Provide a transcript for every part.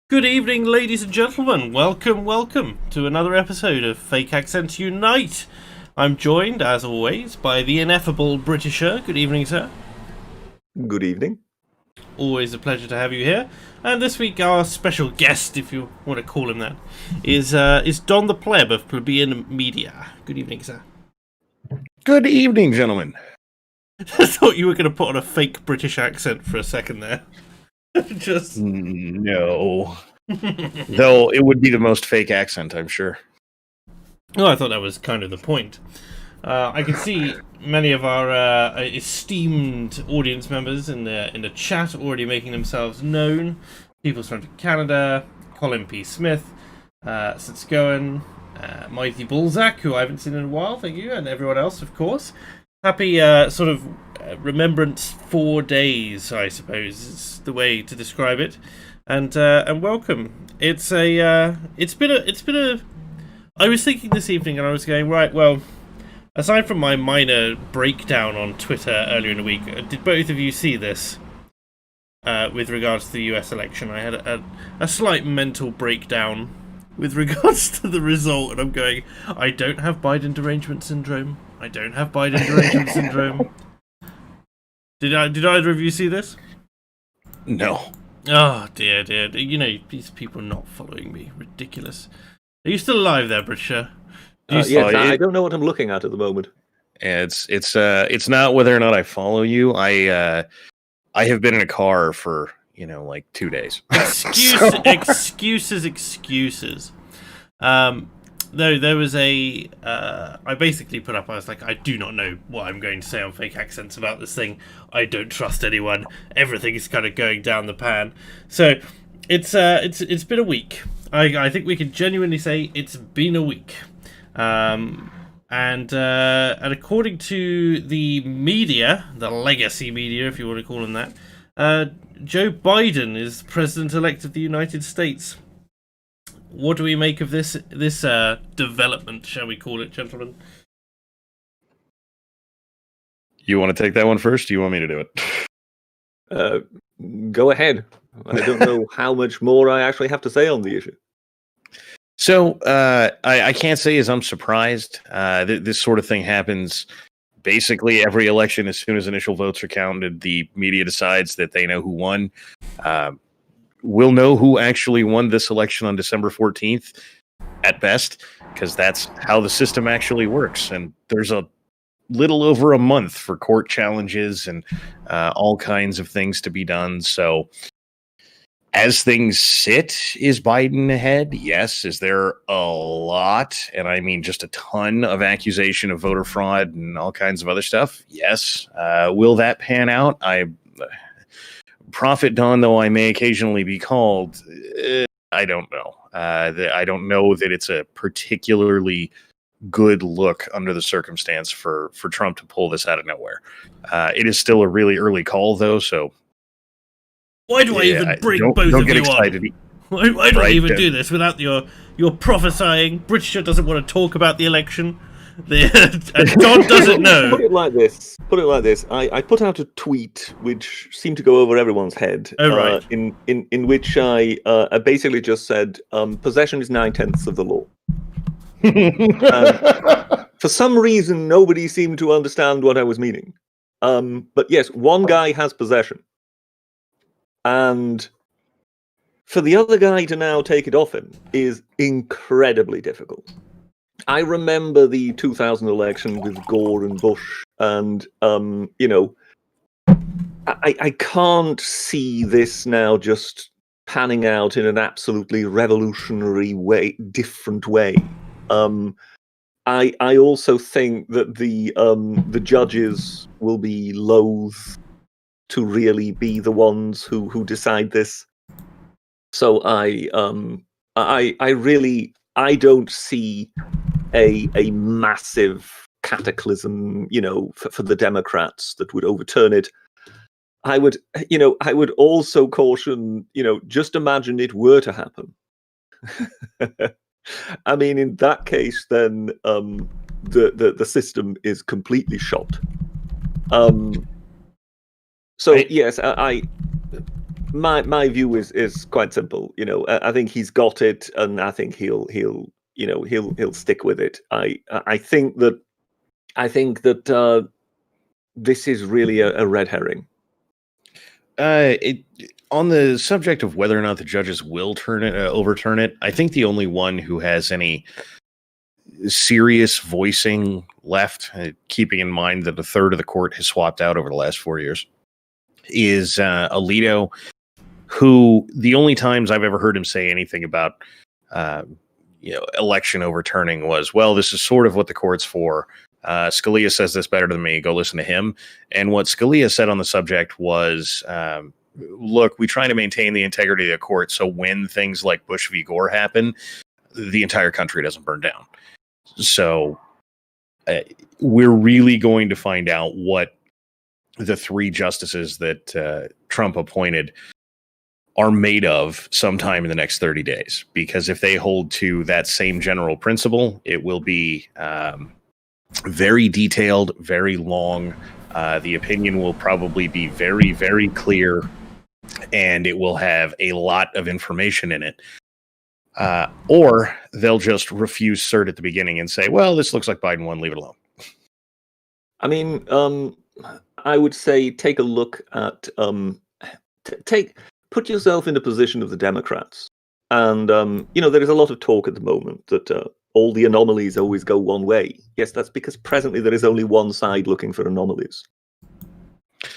Good evening, ladies and gentlemen. Welcome to another episode of Fake Accents Unite. I'm joined, as always, by the ineffable Britisher. Good evening, sir. Good evening. Always a pleasure to have you here. And this week, our special guest, if you want to call him that, is Don the Pleb of Plebeian Media. Good evening, sir. Good evening, gentlemen. I thought you were going to put on a fake British accent for a second there. No. Though it would be the most fake accent, I'm sure. Oh, I thought that was kind of the point. I can see many of our esteemed audience members in the chat already making themselves known. People from Canada, Colin P. Smith, Sitsgoen, Mighty Bullsack, who I haven't seen in a while, thank you, and everyone else, of course. Happy Remembrance 4 days, I suppose, is the way to describe it. And welcome. I was thinking this evening, and I was going, right, well, aside from my minor breakdown on Twitter earlier in the week, did both of you see this with regards to the US election? I had a slight mental breakdown with regards to the result, and I'm going, I don't have Biden derangement syndrome. Did either of you see this? No. Oh, dear. You know, these people not following me. Ridiculous. Are you still alive there, Britisher? Yes, I don't know what I'm looking at the moment. It's not whether or not I follow you. I have been in a car for, 2 days. Excuses. Though there was I basically put up, I was like, I do not know what I'm going to say on fake accents about this thing. I don't trust anyone. Everything is kind of going down the pan. So it's been a week. I think we can genuinely say it's been a week. And according to the media, the legacy media, if you want to call them that, Joe Biden is president-elect of the United States. What do we make of this development, shall we call it, gentlemen? You want to take that one first? Or do you want me to do it? Go ahead. I don't know how much more I actually have to say on the issue. So I can't say as I'm surprised. This sort of thing happens basically every election. As soon as initial votes are counted, the media decides that they know who won. We'll know who actually won this election on December 14th at best, because that's how the system actually works. And there's a little over a month for court challenges and all kinds of things to be done. So as things sit, is Biden ahead? Yes. Is there a lot, and I mean just a ton of accusation of voter fraud and all kinds of other stuff? Yes. Will that pan out? Prophet Don, though I may occasionally be called, I don't know. I don't know that it's a particularly good look under the circumstance for Trump to pull this out of nowhere. It is still a really early call, though, so... Why do I even bring both of you on? Why do I even do this without your prophesying? Britisher doesn't want to talk about the election. And Don doesn't know. Put it like this. I put out a tweet which seemed to go over everyone's head. Oh, right. In which I basically just said, possession is 9/10 of the law. For some reason, nobody seemed to understand what I was meaning. But yes, one guy has possession. And for the other guy to now take it off him is incredibly difficult. I remember the 2000 election with Gore and Bush, and I can't see this now just panning out in an absolutely revolutionary way, different way. I also think that the judges will be loath to really be the ones who decide this. So I don't see a massive cataclysm, for the Democrats that would overturn it. I would also caution, just imagine it were to happen. I mean, in that case, then the system is completely shot. Yes, my view is quite simple. I think he's got it, and I think he'll stick with it. I think that this is really a red herring. On the subject of whether or not the judges will overturn it, I think the only one who has any serious voicing left, keeping in mind that a third of the court has swapped out over the last 4 years, is Alito, who the only times I've ever heard him say anything about election overturning was, well, this is sort of what the court's for. Scalia says this better than me. Go listen to him. And what Scalia said on the subject was, look, we try to maintain the integrity of the court so when things like Bush v. Gore happen, the entire country doesn't burn down. So we're really going to find out what the three justices that Trump appointed are made of sometime in the next 30 days. Because if they hold to that same general principle, it will be very detailed, very long. The opinion will probably be very, very clear, and it will have a lot of information in it. Or they'll just refuse cert at the beginning and say, well, this looks like Biden won, leave it alone. I mean, I would say take a look at put yourself in the position of the Democrats. And, there is a lot of talk at the moment that all the anomalies always go one way. Yes, that's because presently there is only one side looking for anomalies.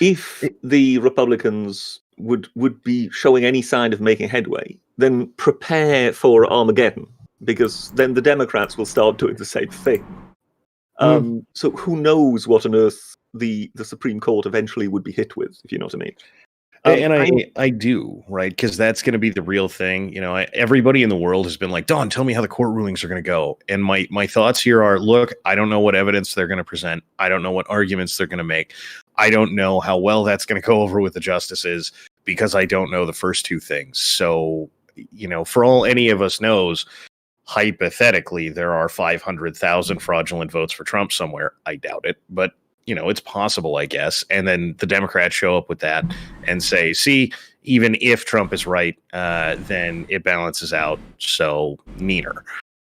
If the Republicans would be showing any sign of making headway, then prepare for Armageddon, because then the Democrats will start doing the same thing. So who knows what on earth the Supreme Court eventually would be hit with, if you know what I mean. And I do, right? Because that's going to be the real thing. Everybody in the world has been like, Don, tell me how the court rulings are going to go. And my thoughts here are, look, I don't know what evidence they're going to present. I don't know what arguments they're going to make. I don't know how well that's going to go over with the justices, because I don't know the first two things. So, for all any of us knows, hypothetically, there are 500,000 fraudulent votes for Trump somewhere. I doubt it, but it's possible, I guess. And then the Democrats show up with that and say, see, even if Trump is right, then it balances out. So neater.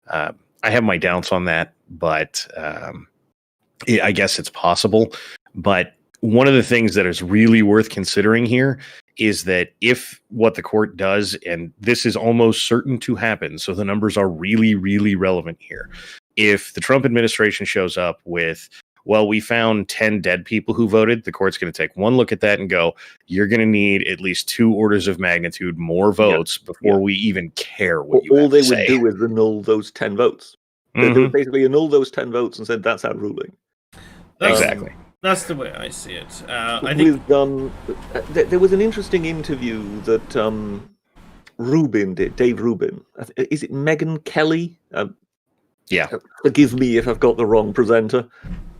I have my doubts on that, but I guess it's possible. But one of the things that is really worth considering here is that if what the court does, and this is almost certain to happen, so the numbers are really, really relevant here. If the Trump administration shows up with, well, we found 10 dead people who voted, the court's going to take one look at that and go, you're going to need at least 2 orders of magnitude more votes before we even care what you have to say. All they would do is annul those 10 votes. They would basically annul those 10 votes and said, that's our ruling. Exactly. That's the way I see it. I think there was an interesting interview that Rubin did, Dave Rubin. Is it Megyn Kelly? Yeah. Forgive me if I've got the wrong presenter.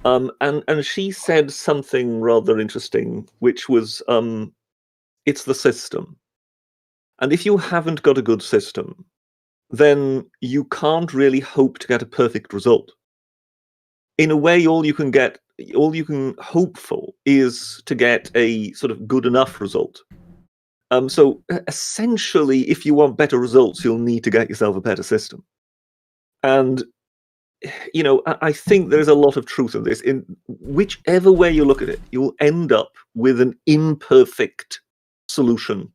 And she said something rather interesting, which was, it's the system. And if you haven't got a good system, then you can't really hope to get a perfect result. In a way, all you can hope for is to get a sort of good enough result. So essentially, if you want better results, you'll need to get yourself a better system. And I think there's a lot of truth in this. In whichever way you look at it, you'll end up with an imperfect solution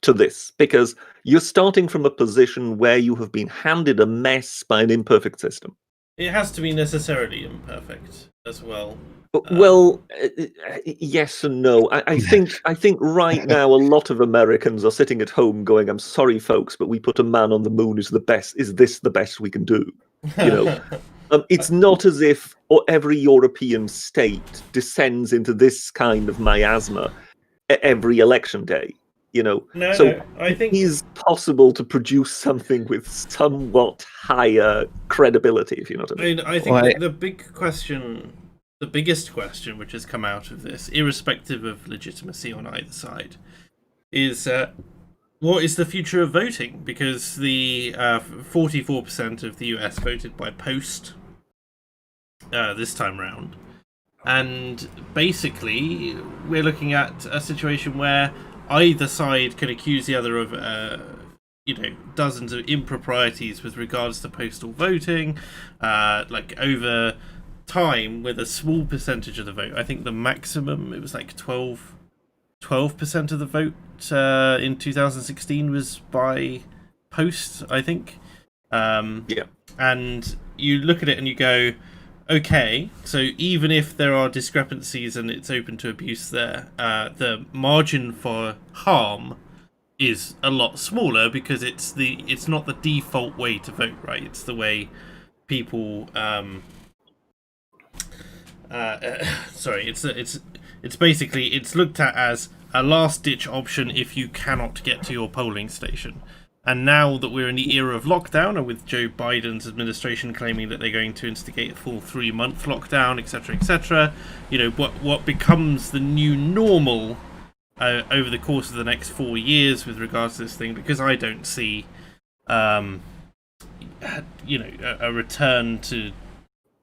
to this, because you're starting from a position where you have been handed a mess by an imperfect system. It has to be necessarily imperfect as well. Well, yes and no. I think right now a lot of Americans are sitting at home going, "I'm sorry, folks, but we put a man on the moon is the best. Is this the best we can do?" It's not as if every European state descends into this kind of miasma every election day. No, I think it is possible to produce something with somewhat higher credibility, if you know what I mean. I think the biggest question which has come out of this, irrespective of legitimacy on either side, is what is the future of voting? Because the 44% of the US voted by post this time round. And basically, we're looking at a situation where either side can accuse the other of dozens of improprieties with regards to postal voting, like over time with a small percentage of the vote. I think the maximum, it was like 12% of the vote in 2016 was by post, I think. Yeah. And you look at it and you go, okay, so even if there are discrepancies and it's open to abuse there, the margin for harm is a lot smaller because it's not the default way to vote, right? It's the way people sorry, it's basically, it's looked at as a last ditch option if you cannot get to your polling station. And now that we're in the era of lockdown, and with Joe Biden's administration claiming that they're going to instigate a full 3-month lockdown, etc., what becomes the new normal over the course of the next 4 years with regards to this thing, because I don't see, a return to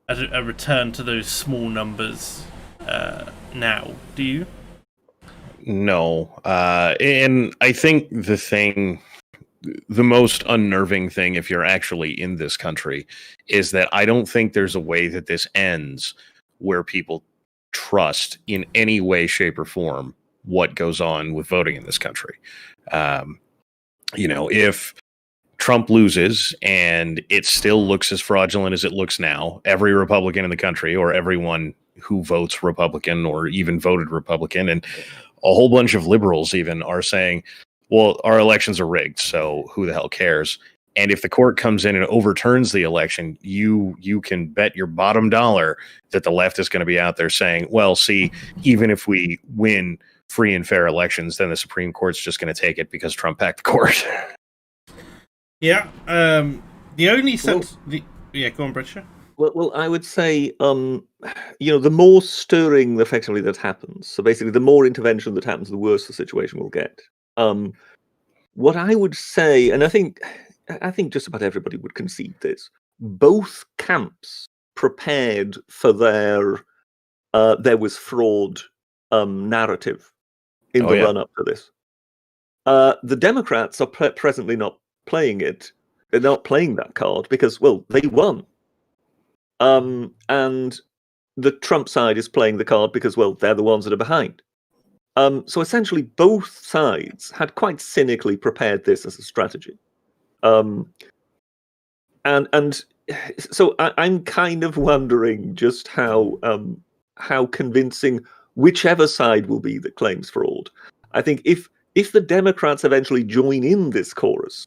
those small numbers now. Do you? No, and I think the most unnerving thing, if you're actually in this country, is that I don't think there's a way that this ends where people trust in any way, shape, or form what goes on with voting in this country. If Trump loses and it still looks as fraudulent as it looks now, every Republican in the country, or everyone who votes Republican or even voted Republican, and a whole bunch of liberals even, are saying, well, our elections are rigged, so who the hell cares? And if the court comes in and overturns the election, you can bet your bottom dollar that the left is going to be out there saying, well, see, even if we win free and fair elections, then the Supreme Court's just going to take it because Trump packed the court. Yeah. The only sense... go on, Bridger. Well, I would say, the more stirring effectively that happens, so basically the more intervention that happens, the worse the situation will get. What I would say, and I think just about everybody would concede this, both camps prepared for their there was fraud narrative in the run-up to this. The Democrats are presently not playing it. They're not playing that card because, well, they won. And the Trump side is playing the card because, well, they're the ones that are behind. So essentially, both sides had quite cynically prepared this as a strategy. And so I'm kind of wondering just how convincing whichever side will be that claims fraud. I think if the Democrats eventually join in this chorus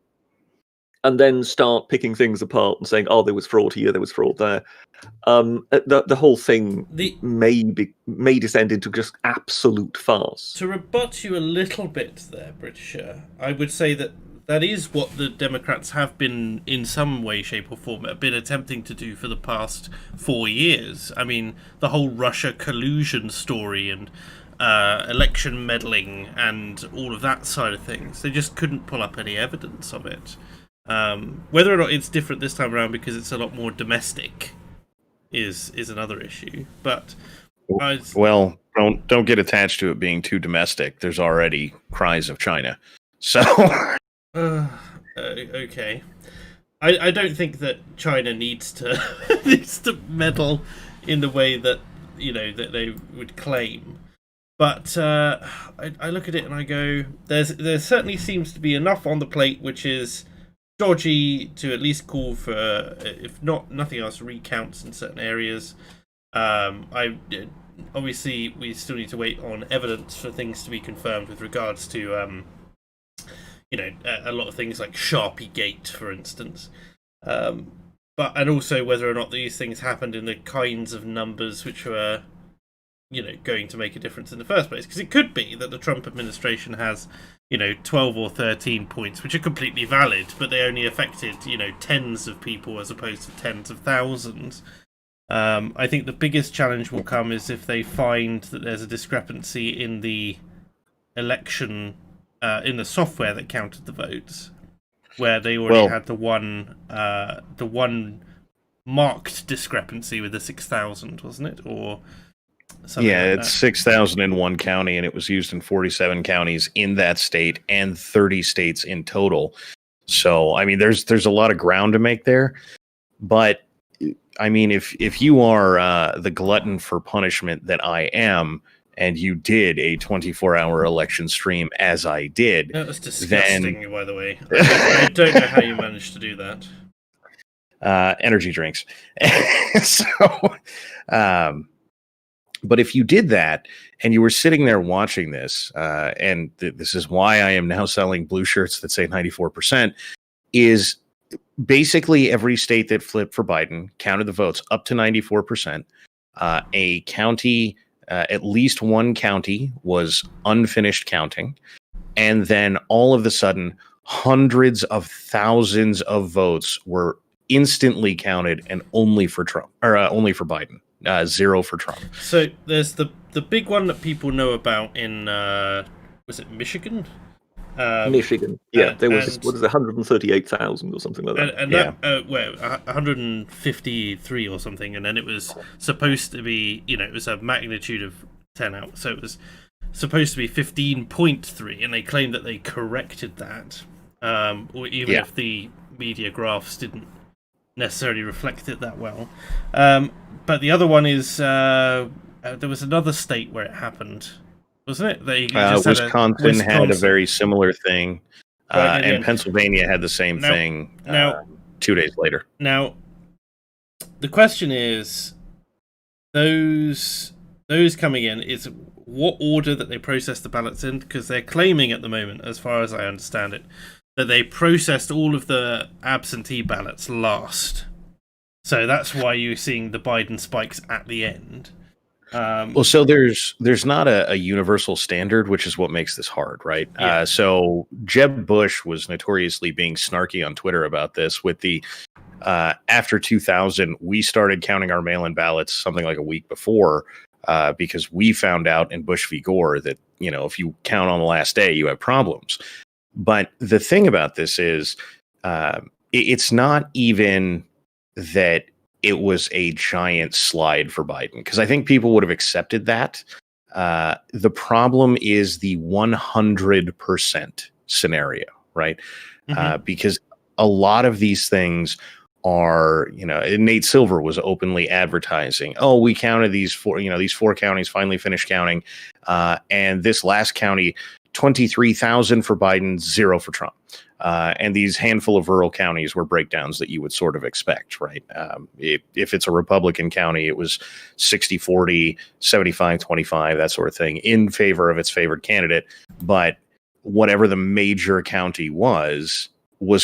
and then start picking things apart and saying, oh, there was fraud here, there was fraud there, the whole thing may descend into just absolute farce. To rebut you a little bit there, Britisher, I would say that is what the Democrats have been, in some way, shape or form, been attempting to do for the past 4 years. I mean, the whole Russia collusion story and election meddling and all of that side of things, they just couldn't pull up any evidence of it. Whether or not it's different this time around because it's a lot more domestic is another issue. But well, don't get attached to it being too domestic. There's already cries of China. So okay. I don't think that China needs to meddle in the way that that they would claim. But I look at it and I go, there certainly seems to be enough on the plate which is dodgy to at least call for, if nothing else, recounts in certain areas. Obviously we still need to wait on evidence for things to be confirmed with regards to a lot of things like Sharpie Gate, for instance. And also whether or not these things happened in the kinds of numbers which were going to make a difference in the first place. Because it could be that the Trump administration has 12 or 13 points, which are completely valid, but they only affected, tens of people as opposed to tens of thousands. I think the biggest challenge will come is if they find that there's a discrepancy in the election, in the software that counted the votes, where they already had the one marked discrepancy with the 6,000, wasn't it? Or It's 6,001 county, and it was used in 47 counties in that state and 30 states in total. So, I mean, there's a lot of ground to make there. But, I mean, if you are the glutton for punishment that I am, and you did a 24-hour election stream as I did, that was disgusting, by the way. I don't know how you managed to do that. Energy drinks. But if you did that and you were sitting there watching this, and this is why I am now selling blue shirts that say 94%, is basically every state that flipped for Biden counted the votes up to 94%. A county, at least one county, was unfinished counting. And then all of a sudden, hundreds of thousands of votes were instantly counted, and only for Trump, or only for Biden. 0 for Trump. So there's the big one that people know about in was it Michigan? Michigan, yeah, there was 138,000 or something like that. And that 153 or something, and then it was supposed to be, it was a magnitude of 10 out, so it was supposed to be 15.3, and they claimed that they corrected that, or even if the media graphs didn't necessarily reflect it that well. But the other one is there was another state where it happened, wasn't it? Wisconsin had a very similar thing, and Pennsylvania had the same thing 2 days later. Now, the question is, those coming in, is what order that they process the ballots in? Because they're claiming at the moment, as far as I understand it, that they processed all of the absentee ballots last. So that's why you're seeing the Biden spikes at the end. So there's not a universal standard, which is what makes this hard, right? Yeah. So Jeb Bush was notoriously being snarky on Twitter about this with the after 2000, we started counting our mail-in ballots something like a week before because we found out in Bush v. Gore that, if you count on the last day, you have problems. But the thing about this is it's not even that it was a giant slide for Biden, because I think people would have accepted that. The problem is the 100% scenario, right? Mm-hmm. Because a lot of these things are, Nate Silver was openly advertising, we counted these four counties finally finished counting. And this last county, 23,000 for Biden, 0 for Trump. And these handful of rural counties were breakdowns that you would sort of expect, right? If it's a Republican county, it was 60-40, 75-25, that sort of thing, in favor of its favored candidate. But whatever the major county was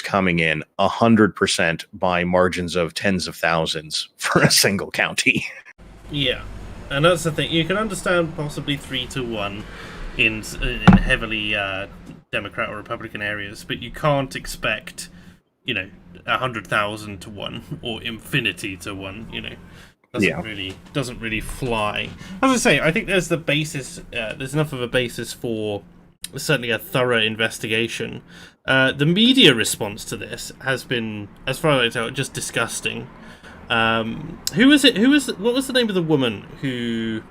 coming in 100% by margins of tens of thousands for a single county. Yeah, and that's the thing. You can understand possibly 3-1 in heavily Democrat or Republican areas, but you can't expect 100,000 to 1 or infinity to 1. Doesn't really fly. As I say, I think there's the basis. There's enough of a basis for certainly a thorough investigation. The media response to this has been, as far as I tell, just disgusting. Who was it? What was the name of the woman who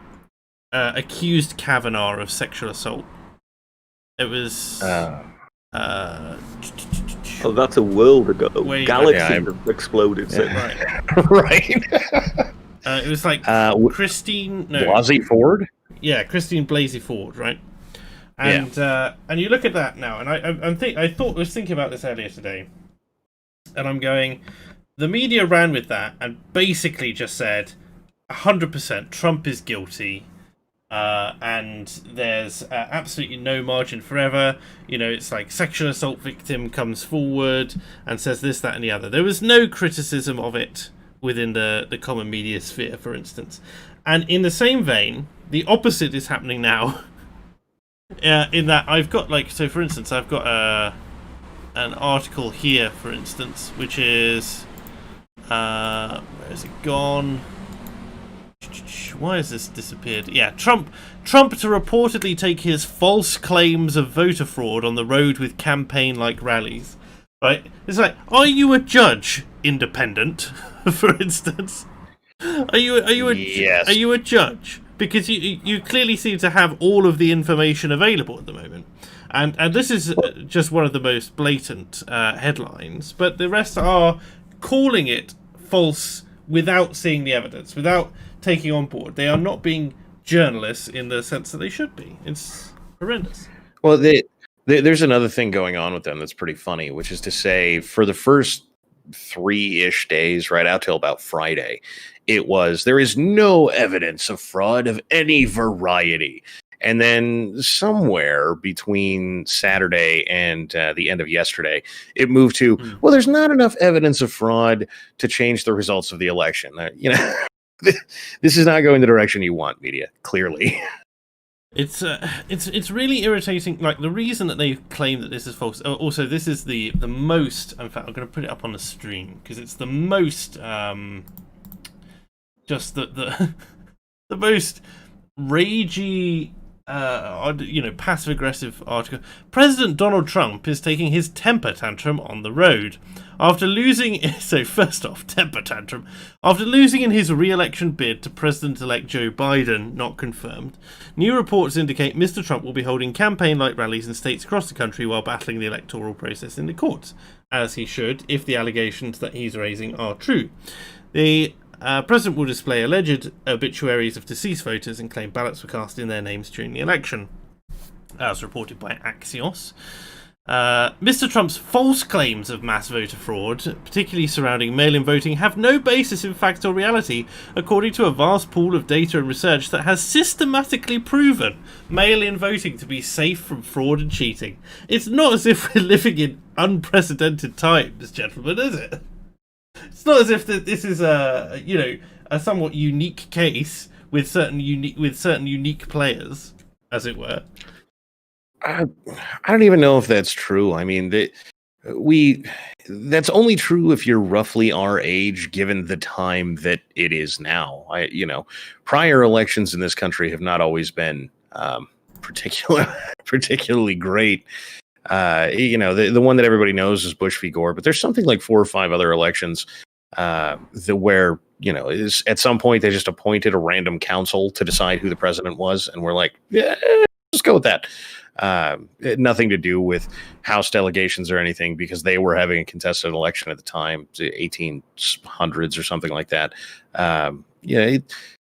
accused Kavanaugh of sexual assault? It was. That's a world ago. Galaxy exploded. Yeah, right. Right. It was like Christine. No, Blasey Ford. Yeah, Christine Blasey Ford, right? And and you look at that now, and I was thinking about this earlier today, and I'm going, the media ran with that and basically just said 100% Trump is guilty. And there's absolutely no margin for error. It's like sexual assault victim comes forward and says this, that, and the other. There was no criticism of it within the common media sphere, for instance. And in the same vein, the opposite is happening now. In that I've got, for instance, I've got an article here, for instance, which is where is it gone? Why has this disappeared? Yeah, Trump to reportedly take his false claims of voter fraud on the road with campaign-like rallies. Right? It's like, are you a judge, independent, for instance? Are you a yes. Are you a judge? because you clearly seem to have all of the information available at the moment, and this is just one of the most blatant headlines. But the rest are calling it false without seeing the evidence, without taking on board. They are not being journalists in the sense that they should be. It's horrendous. Well, there's another thing going on with them that's pretty funny, which is to say, for the first 3-ish days, right out till about Friday, it was there is no evidence of fraud of any variety. And then somewhere between Saturday and the end of yesterday, it moved to, well, there's not enough evidence of fraud to change the results of the election. This is not going the direction you want, media, clearly. It's really irritating. Like, the reason that they claim that this is false. Also, this is the most. In fact, I'm going to put it up on the stream because it's the most. Just the the most ragey, passive aggressive article. President Donald Trump is taking his temper tantrum on the road after losing. So first off, temper tantrum after losing in his re-election bid to President-elect Joe Biden, not confirmed. New reports indicate Mr. Trump will be holding campaign-like rallies in states across the country while battling the electoral process in the courts, as he should if the allegations that he's raising are true. The President will display alleged obituaries of deceased voters and claim ballots were cast in their names during the election, as reported by Axios. Mr. Trump's false claims of mass voter fraud, particularly surrounding mail-in voting, have no basis in fact or reality, according to a vast pool of data and research that has systematically proven mail-in voting to be safe from fraud and cheating. It's not as if we're living in unprecedented times, gentlemen, is it? It's not as if this is a somewhat unique case with certain unique players, as it were. I don't even know if that's true. I mean, that's only true if you're roughly our age, given the time that it is now. Prior elections in this country have not always been particularly great. The one that everybody knows is Bush v. Gore, but there's something like 4 or 5 other elections where is at some point they just appointed a random council to decide who the president was, and we're like, yeah, let's go with that. Nothing to do with House delegations or anything, because they were having a contested election at the time, 1800s or something like that.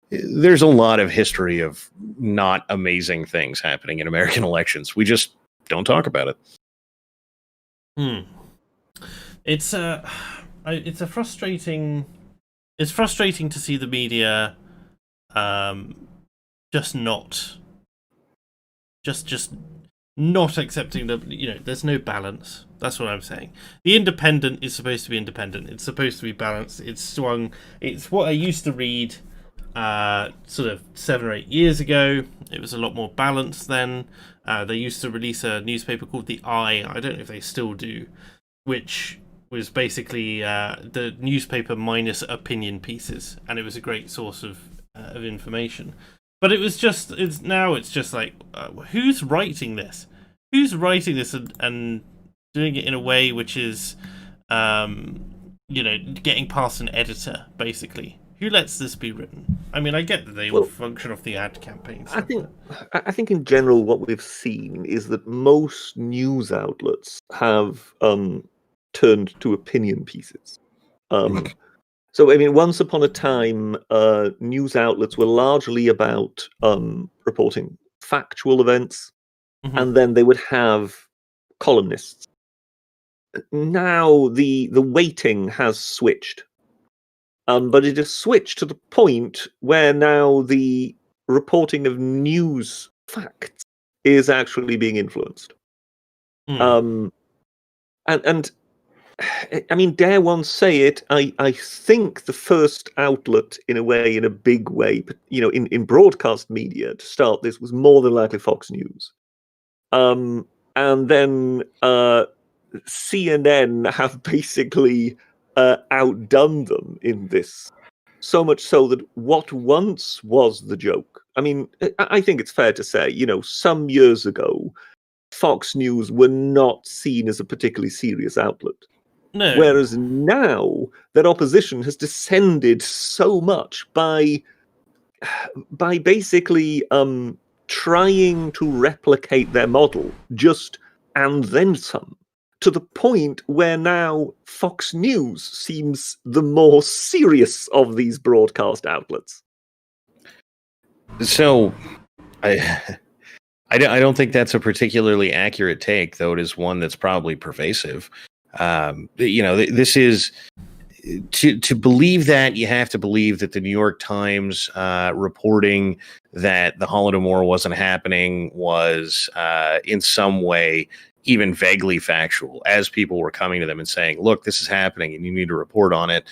There's a lot of history of not amazing things happening in American elections. We just don't talk about it. It's frustrating to see the media just not accepting there's no balance. That's what I'm saying. The Independent is supposed to be independent. It's supposed to be balanced. It's what I used to read sort of 7 or 8 years ago. It was a lot more balanced then. They used to release a newspaper called The Eye. I don't know if they still do, which was basically the newspaper minus opinion pieces, and it was a great source of information. But it's just like, who's writing this? Who's writing this and doing it in a way which is, getting past an editor, basically? Who lets this be written? I mean, I get that they will function off the ad campaigns. I think in general what we've seen is that most news outlets have turned to opinion pieces. So, I mean, once upon a time, news outlets were largely about reporting factual events, and then they would have columnists. Now the weighting has switched, but it has switched to the point where now the reporting of news facts is actually being influenced. And I mean, dare one say it, I think the first outlet, in a big way, in broadcast media to start this was more than likely Fox News. And then CNN have basically outdone them in this. So much so that what once was the joke, I mean, I think it's fair to say, some years ago, Fox News were not seen as a particularly serious outlet. No. Whereas now, their opposition has descended so much by by basically trying to replicate their model, just and then some, to the point where now Fox News seems the more serious of these broadcast outlets. So, I don't think that's a particularly accurate take, though it is one that's probably pervasive. This is to believe that, you have to believe that the New York Times reporting that the Holodomor wasn't happening was in some way even vaguely factual, as people were coming to them and saying, look, this is happening and you need to report on it.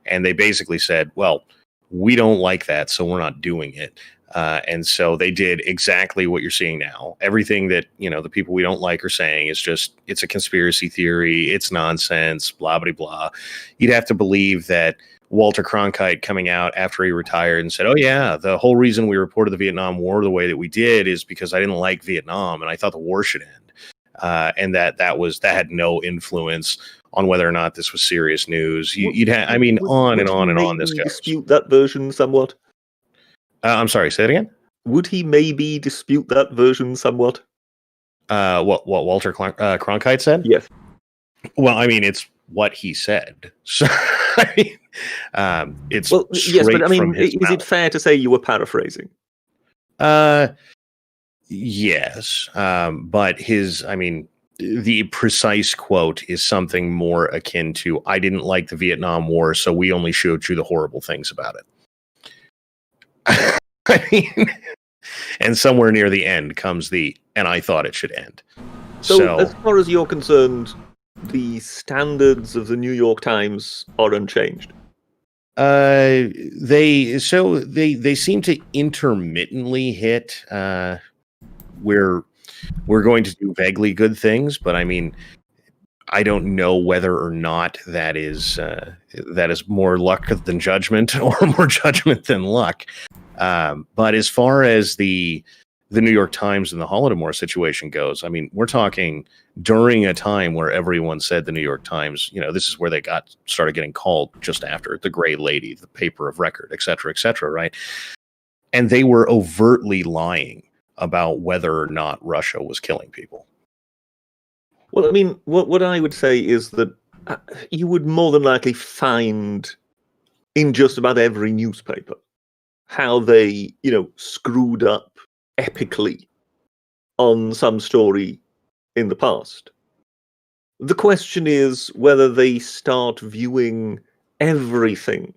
And they basically said, well, we don't like that, so we're not doing it. And so they did exactly what you're seeing now. Everything that, the people we don't like are saying is just, it's a conspiracy theory. It's nonsense, blah, blah, blah. You'd have to believe that Walter Cronkite coming out after he retired and said, oh, yeah, the whole reason we reported the Vietnam War the way that we did is because I didn't like Vietnam and I thought the war should end. And that had no influence on whether or not this was serious news. On and on this goes. Dispute that version somewhat? I'm sorry, say it again? Would he maybe dispute that version somewhat? What Walter Cronkite said? Yes. Well, it's what he said. So, it's yes, but is mouth. it fair to say you were paraphrasing? Yes, but the precise quote is something more akin to, I didn't like the Vietnam War, so we only showed you the horrible things about it. And somewhere near the end comes and I thought it should end. So as far as you're concerned, the standards of the New York Times are unchanged? They seem to intermittently hit, we're going to do vaguely good things, but I don't know whether or not that is more luck than judgment or more judgment than luck. But as far as the New York Times and the Holodomor situation goes, we're talking during a time where everyone said the New York Times, this is where they started getting called just after the Gray Lady, the paper of record, et cetera, right? And they were overtly lying about whether or not Russia was killing people. Well, what I would say is that you would more than likely find in just about every newspaper how they, screwed up epically on some story in the past. The question is whether they start viewing everything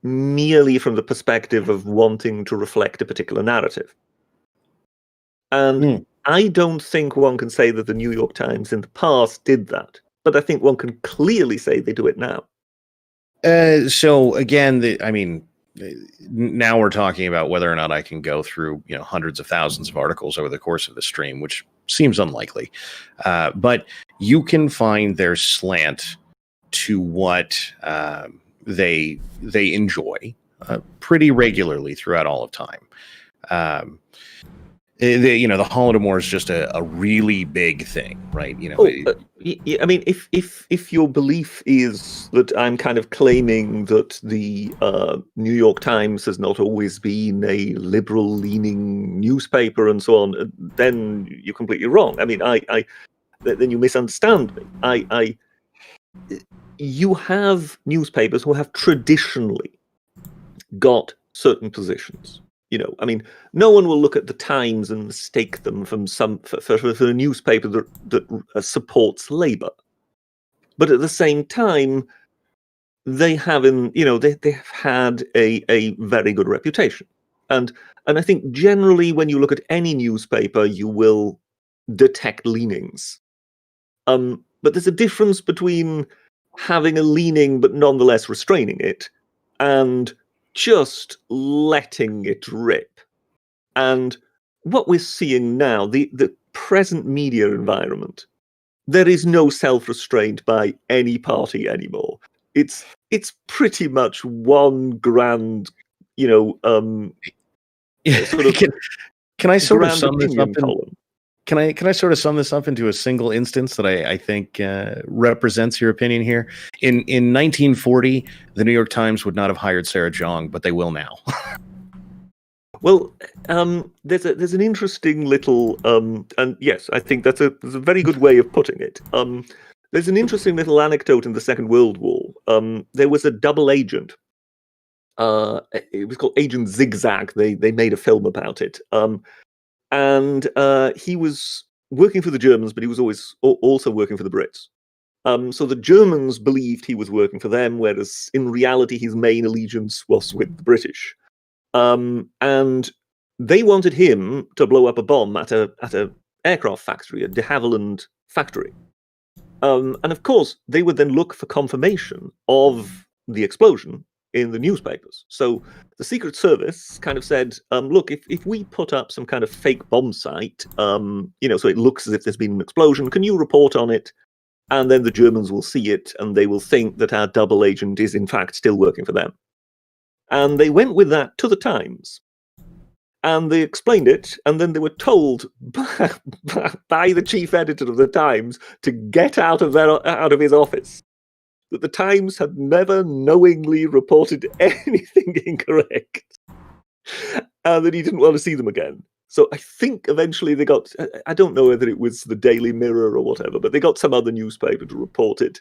merely from the perspective of wanting to reflect a particular narrative. And I don't think one can say that the New York Times in the past did that, but I think one can clearly say they do it now. So again, now we're talking about whether or not I can go through, hundreds of thousands of articles over the course of the stream, which seems unlikely. But you can find their slant to what they enjoy pretty regularly throughout all of time. The Holodomor is just a really big thing, right? If your belief is that I'm kind of claiming that the New York Times has not always been a liberal-leaning newspaper and so on, then you're completely wrong. Then you misunderstand me. You have newspapers who have traditionally got certain positions. No one will look at the Times and mistake them from for a newspaper that supports Labour. But at the same time, they have they've had a very good reputation, and I think generally when you look at any newspaper, you will detect leanings. But there's a difference between having a leaning but nonetheless restraining it, and just letting it rip. And what we're seeing now, the present media environment, there is no self-restraint by any party anymore. It's pretty much one grand, sort of. Can I sort of sum this up? Can I sort of sum this up into a single instance that I think represents your opinion here? In 1940, the New York Times would not have hired Sarah Jong, but they will now. Well, there's an interesting little, and yes, I think that's a very good way of putting it. There's an interesting little anecdote in the Second World War. There was a double agent. It was called Agent Zigzag. They made a film about it. And he was working for the Germans, but he was always also working for the Brits. So the Germans believed he was working for them, whereas in reality his main allegiance was with the British. And they wanted him to blow up a bomb at a aircraft factory, a de Havilland factory. And of course, they would then look for confirmation of the explosion in the newspapers. So the Secret Service kind of said, look, if we put up some kind of fake bomb site, so it looks as if there's been an explosion, can you report on it? And then the Germans will see it, and they will think that our double agent is in fact still working for them. And they went with that to the Times. And they explained it, and then they were told by the chief editor of the Times to get out of his office. That the Times had never knowingly reported anything incorrect, and that he didn't want to see them again. So I think eventually they got, I don't know whether it was the Daily Mirror or whatever, but they got some other newspaper to report it,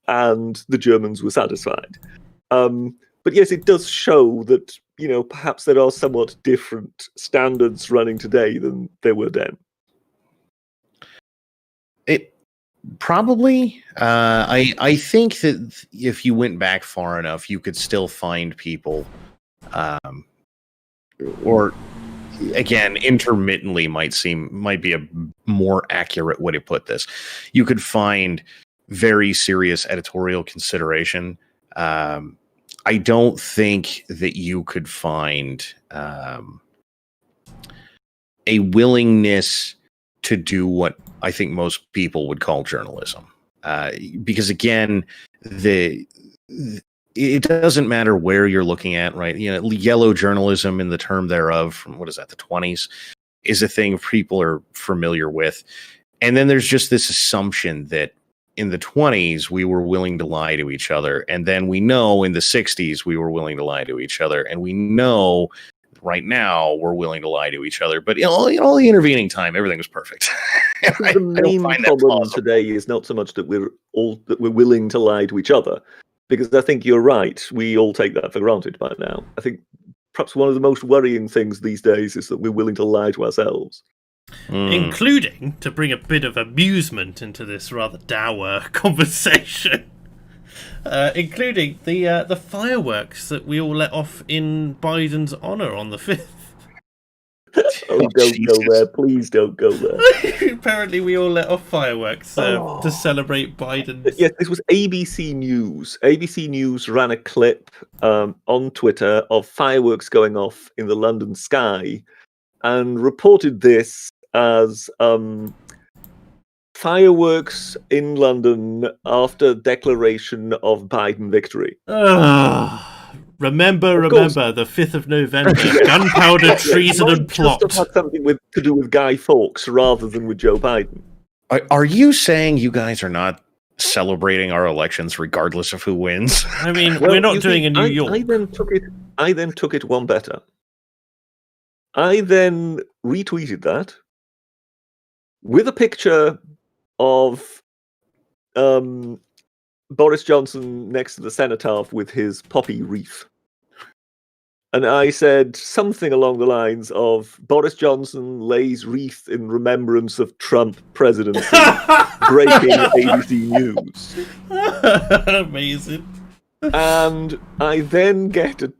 and the Germans were satisfied. But yes, it does show that, perhaps there are somewhat different standards running today than there were then. Probably. I think that if you went back far enough, you could still find people, or again, intermittently might be a more accurate way to put this. You could find very serious editorial consideration. I don't think that you could find a willingness to do what I think most people would call journalism, because again, it doesn't matter where you're looking at, right? Yellow journalism, in the term thereof, from what is that, the 20s, is a thing people are familiar with, and then there's just this assumption that in the 20s we were willing to lie to each other, and then we know in the 60s we were willing to lie to each other, and we know right now we're willing to lie to each other, but in all the intervening time, everything was perfect. The main problem today is not so much that we're willing to lie to each other, because I think you're right. We all take that for granted by now. I think perhaps one of the most worrying things these days is that we're willing to lie to ourselves. Including, to bring a bit of amusement into this rather dour conversation, including the fireworks that we all let off in Biden's honour on the 5th. Don't go there. Please don't go there. Apparently we all let off fireworks to celebrate Biden. Yes, this was ABC News. ABC News ran a clip on Twitter of fireworks going off in the London sky and reported this as fireworks in London after declaration of Biden victory. Remember, the 5th of November, gunpowder, treason, and plot. Just had something to do with Guy Fawkes rather than with Joe Biden. Are you saying you guys are not celebrating our elections regardless of who wins? I mean, we're not doing in New York. I then took it one better. I then retweeted that with a picture of Boris Johnson next to the cenotaph with his poppy wreath. And I said something along the lines of, Boris Johnson lays wreath in remembrance of Trump presidency, breaking ABC News. Amazing. And I then get a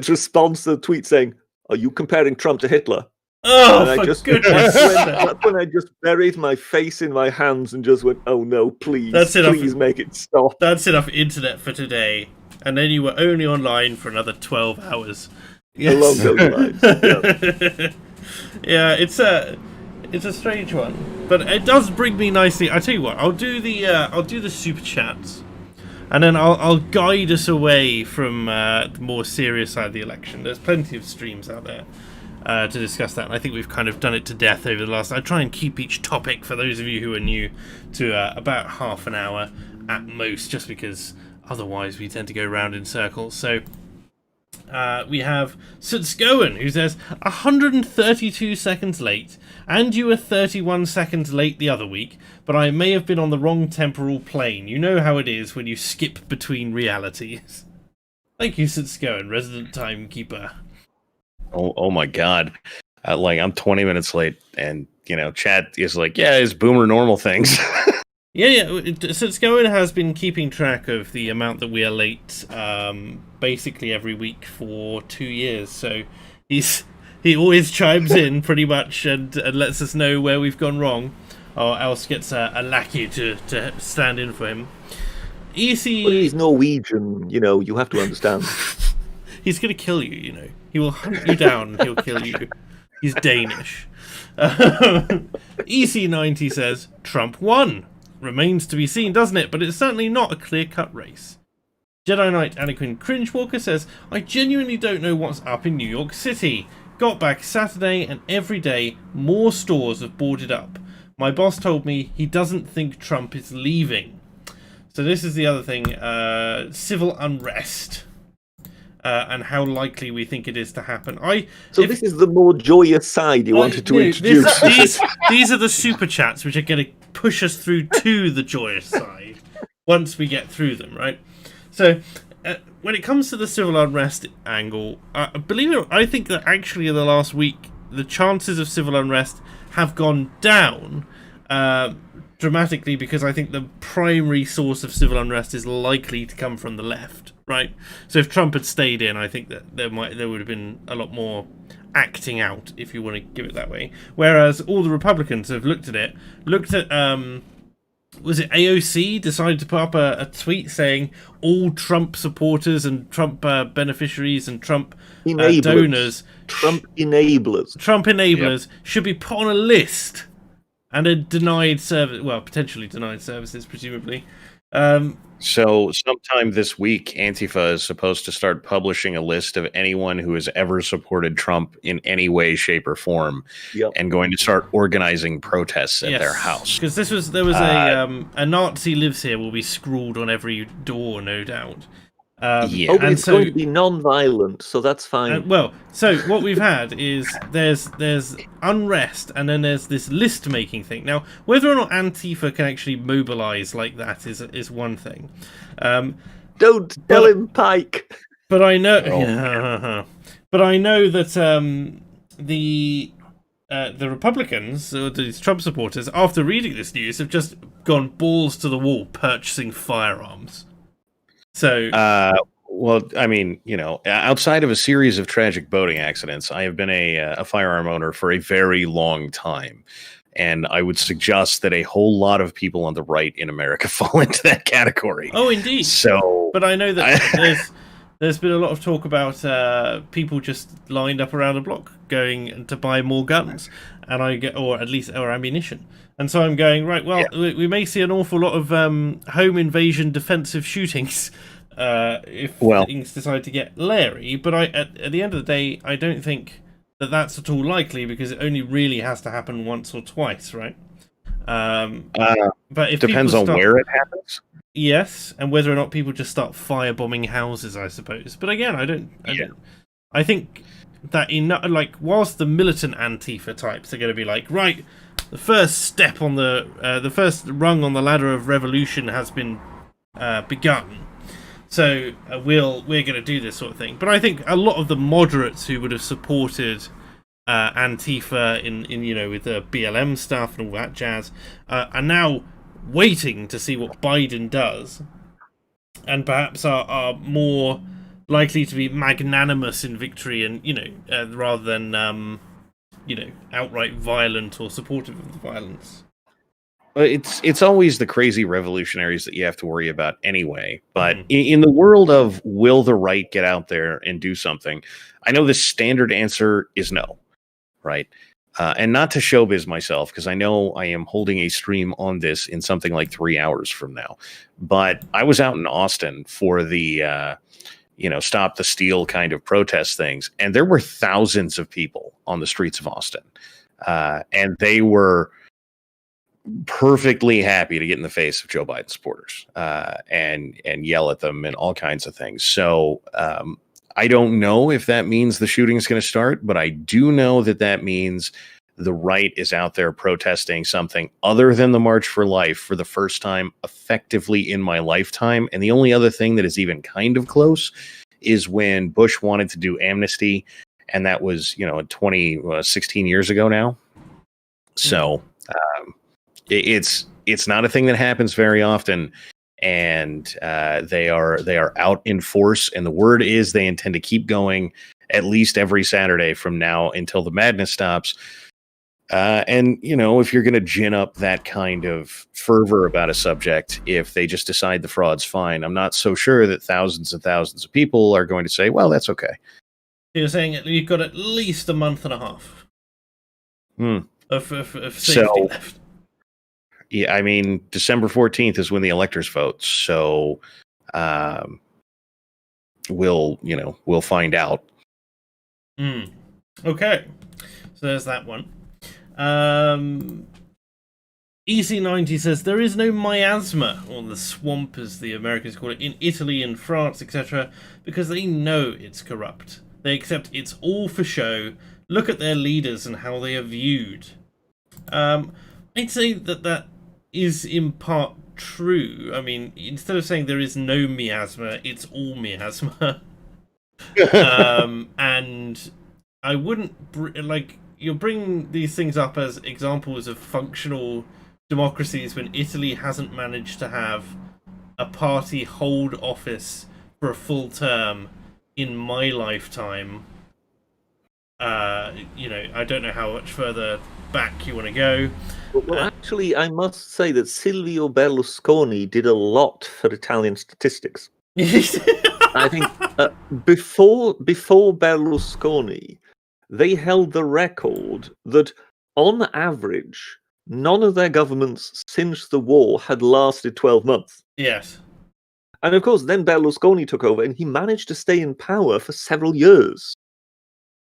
response to the tweet saying, are you comparing Trump to Hitler? Oh, and goodness. That's when I just buried my face in my hands and just went, oh no, please make it stop. That's enough internet for today. And then you were only online for another 12 hours. Yes. Along those lines. Yeah, it's a strange one. But it does bring me nicely. I tell you what, I'll do the super chats. And then I'll guide us away from the more serious side of the election. There's plenty of streams out there. to discuss that. And I think we've kind of done it to death over the last. I try and keep each topic, for those of you who are new, to about half an hour at most, just because otherwise we tend to go round in circles. So we have Sutsgoen, who says 132 seconds late, and you were 31 seconds late the other week, but I may have been on the wrong temporal plane. You know how it is when you skip between realities. Thank you, Sutsgoen, resident timekeeper. Oh my God. I'm 20 minutes late, and, chat is like, yeah, it's boomer normal things. Yeah. Sutsgoen has been keeping track of the amount that we are late, basically every week for 2 years. So he always chimes in pretty much and lets us know where we've gone wrong, or else gets a lackey to stand in for him. EC. Well, he's Norwegian, you have to understand. He's gonna kill you. He will hunt you down and he'll kill you. He's Danish. EC90 says Trump won. Remains to be seen, doesn't it? But it's certainly not a clear-cut race. Jedi Knight Anakin Cringewalker says, I genuinely don't know what's up in New York City. Got back Saturday and every day more stores have boarded up. My boss told me he doesn't think Trump is leaving. So this is the other thing, civil unrest. And how likely we think it is to happen. This is the more joyous side you wanted to introduce. These are the super chats which are going to push us through to the joyous side once we get through them, right? So, when it comes to the civil unrest angle, believe it or not, I think that actually in the last week, the chances of civil unrest have gone down dramatically, because I think the primary source of civil unrest is likely to come from the left, right? So if Trump had stayed in, I think that there would have been a lot more acting out, if you want to give it that way. Whereas all the Republicans have looked at was it AOC decided to put up a tweet saying all Trump supporters and Trump beneficiaries and Trump donors, Trump enablers should be put on a list and a denied service, potentially denied services, presumably. So sometime this week, Antifa is supposed to start publishing a list of anyone who has ever supported Trump in any way, shape, or form, and going to start organizing protests at their house. Because there was a Nazi lives here will be scrawled on every door, no doubt. But it's going to be non-violent, so that's fine. So what we've had is there's unrest, and then there's this list-making thing. Now, whether or not Antifa can actually mobilise like that is one thing. Don't tell him, Pike. But I know, but I know that the Republicans, or these Trump supporters, after reading this news, have just gone balls to the wall purchasing firearms. So, outside of a series of tragic boating accidents, I have been a firearm owner for a very long time. And I would suggest that a whole lot of people on the right in America fall into that category. Oh, indeed. So, but I know that there's been a lot of talk about people just lined up around the block going to buy more guns, or ammunition. And so I'm going, right, we may see an awful lot of home invasion defensive shootings if things decide to get leery. But at the end of the day, I don't think that that's at all likely, because it only really has to happen once or twice, right? But if depends on where it happens. Yes, and whether or not people just start firebombing houses, I suppose. But again, I think that whilst the militant Antifa types are going to be like, right, the first step on the first rung on the ladder of revolution has been begun. So we're going to do this sort of thing. But I think a lot of the moderates who would have supported Antifa in with the BLM stuff and all that jazz are now waiting to see what Biden does, and perhaps are more likely to be magnanimous in victory, and rather than outright violent or supportive of the violence. It's always the crazy revolutionaries that you have to worry about anyway. But in the world of will the right get out there and do something, I know the standard answer is no, right? And not to showbiz myself, because I know I am holding a stream on this in something like 3 hours from now. But I was out in Austin for the stop the steal kind of protest things. And there were thousands of people on the streets of Austin. And they were perfectly happy to get in the face of Joe Biden supporters and yell at them and all kinds of things. So I don't know if that means the shooting is going to start, but I do know that means the right is out there protesting something other than the March for Life for the first time effectively in my lifetime. And the only other thing that is even kind of close is when Bush wanted to do amnesty. And that was, 16 years ago now. So it's not a thing that happens very often. And they are out in force. And the word is they intend to keep going at least every Saturday from now until the madness stops. And, if you're going to gin up that kind of fervor about a subject, if they just decide the fraud's fine, I'm not so sure that thousands and thousands of people are going to say, well, that's okay. You're saying you've got at least a month and a half of safety left. Yeah, I mean, December 14th is when the electors vote. So we'll find out. Okay. So there's that one. EC90 says there is no miasma, or the swamp as the Americans call it, in Italy and France, etc., because they know it's corrupt. They accept it's all for show. Look at their leaders and how they are viewed. I'd say that is in part true. I mean, instead of saying there is no miasma, it's all miasma. And I wouldn't you'll bring these things up as examples of functional democracies when Italy hasn't managed to have a party hold office for a full term in my lifetime. I don't know how much further back you want to go. Well, actually, I must say that Silvio Berlusconi did a lot for Italian statistics. I think before Berlusconi, they held the record that, on average, none of their governments since the war had lasted 12 months. Yes. And of course, then Berlusconi took over, and he managed to stay in power for several years.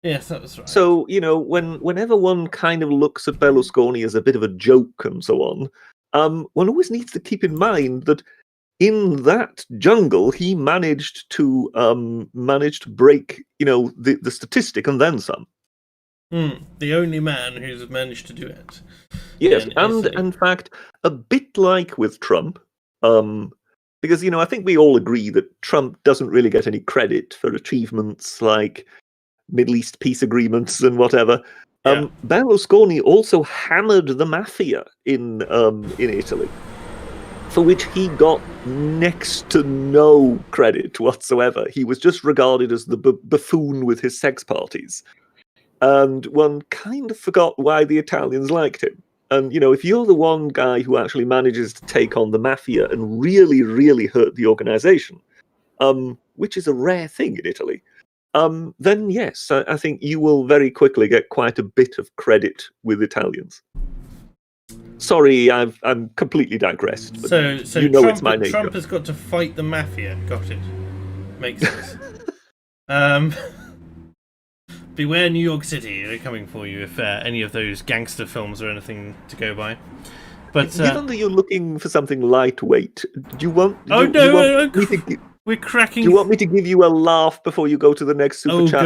Yes, that was right. So, whenever one kind of looks at Berlusconi as a bit of a joke and so on, one always needs to keep in mind that in that jungle, he managed to break, the statistic and then some. The only man who's managed to do it. Yes, and in fact, a bit like with Trump, because, I think we all agree that Trump doesn't really get any credit for achievements like Middle East peace agreements and whatever. Yeah. Berlusconi also hammered the mafia in Italy, for which he got next to no credit whatsoever. He was just regarded as the buffoon with his sex parties. And one kind of forgot why the Italians liked him. And, if you're the one guy who actually manages to take on the mafia and really, really hurt the organization, which is a rare thing in Italy, then yes, I think you will very quickly get quite a bit of credit with Italians. Sorry, I'm completely digressed. But so Trump, it's my nature. Trump has got to fight the mafia. Got it. Makes sense. Beware New York City, they're coming for you if any of those gangster films are anything to go by. But given that you're looking for something lightweight, do you want? We're cracking. Do you want me to give you a laugh before you go to the next super chat?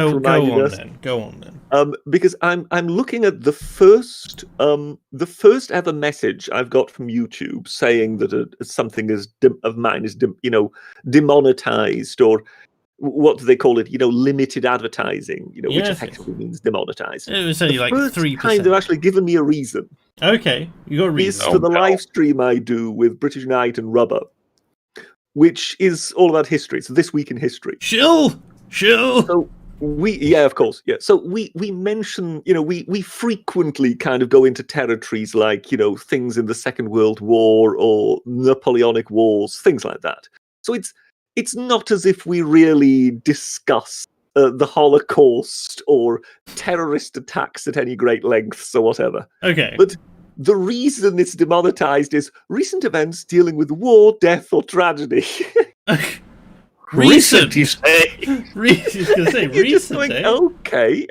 Go on then. Because I'm looking at the first ever message I've got from YouTube saying that something of mine is demonetized, or what do they call it? Limited advertising. Which effectively means demonetized. It was only like 3%. Kind of actually given me a reason. Okay, you got a reason. Is for the live stream I do with British Knight and Rubber, which is all about history. So this week in history. Shill. So of course. So we mention, we frequently kind of go into territories like, things in the Second World War or Napoleonic Wars, things like that. So it's not as if we really discuss the Holocaust or terrorist attacks at any great lengths or whatever. Okay. But the reason it's demonetized is recent events dealing with war, death, or tragedy. Recent. You say? I was going to say You're just recent. going, Eh? okay,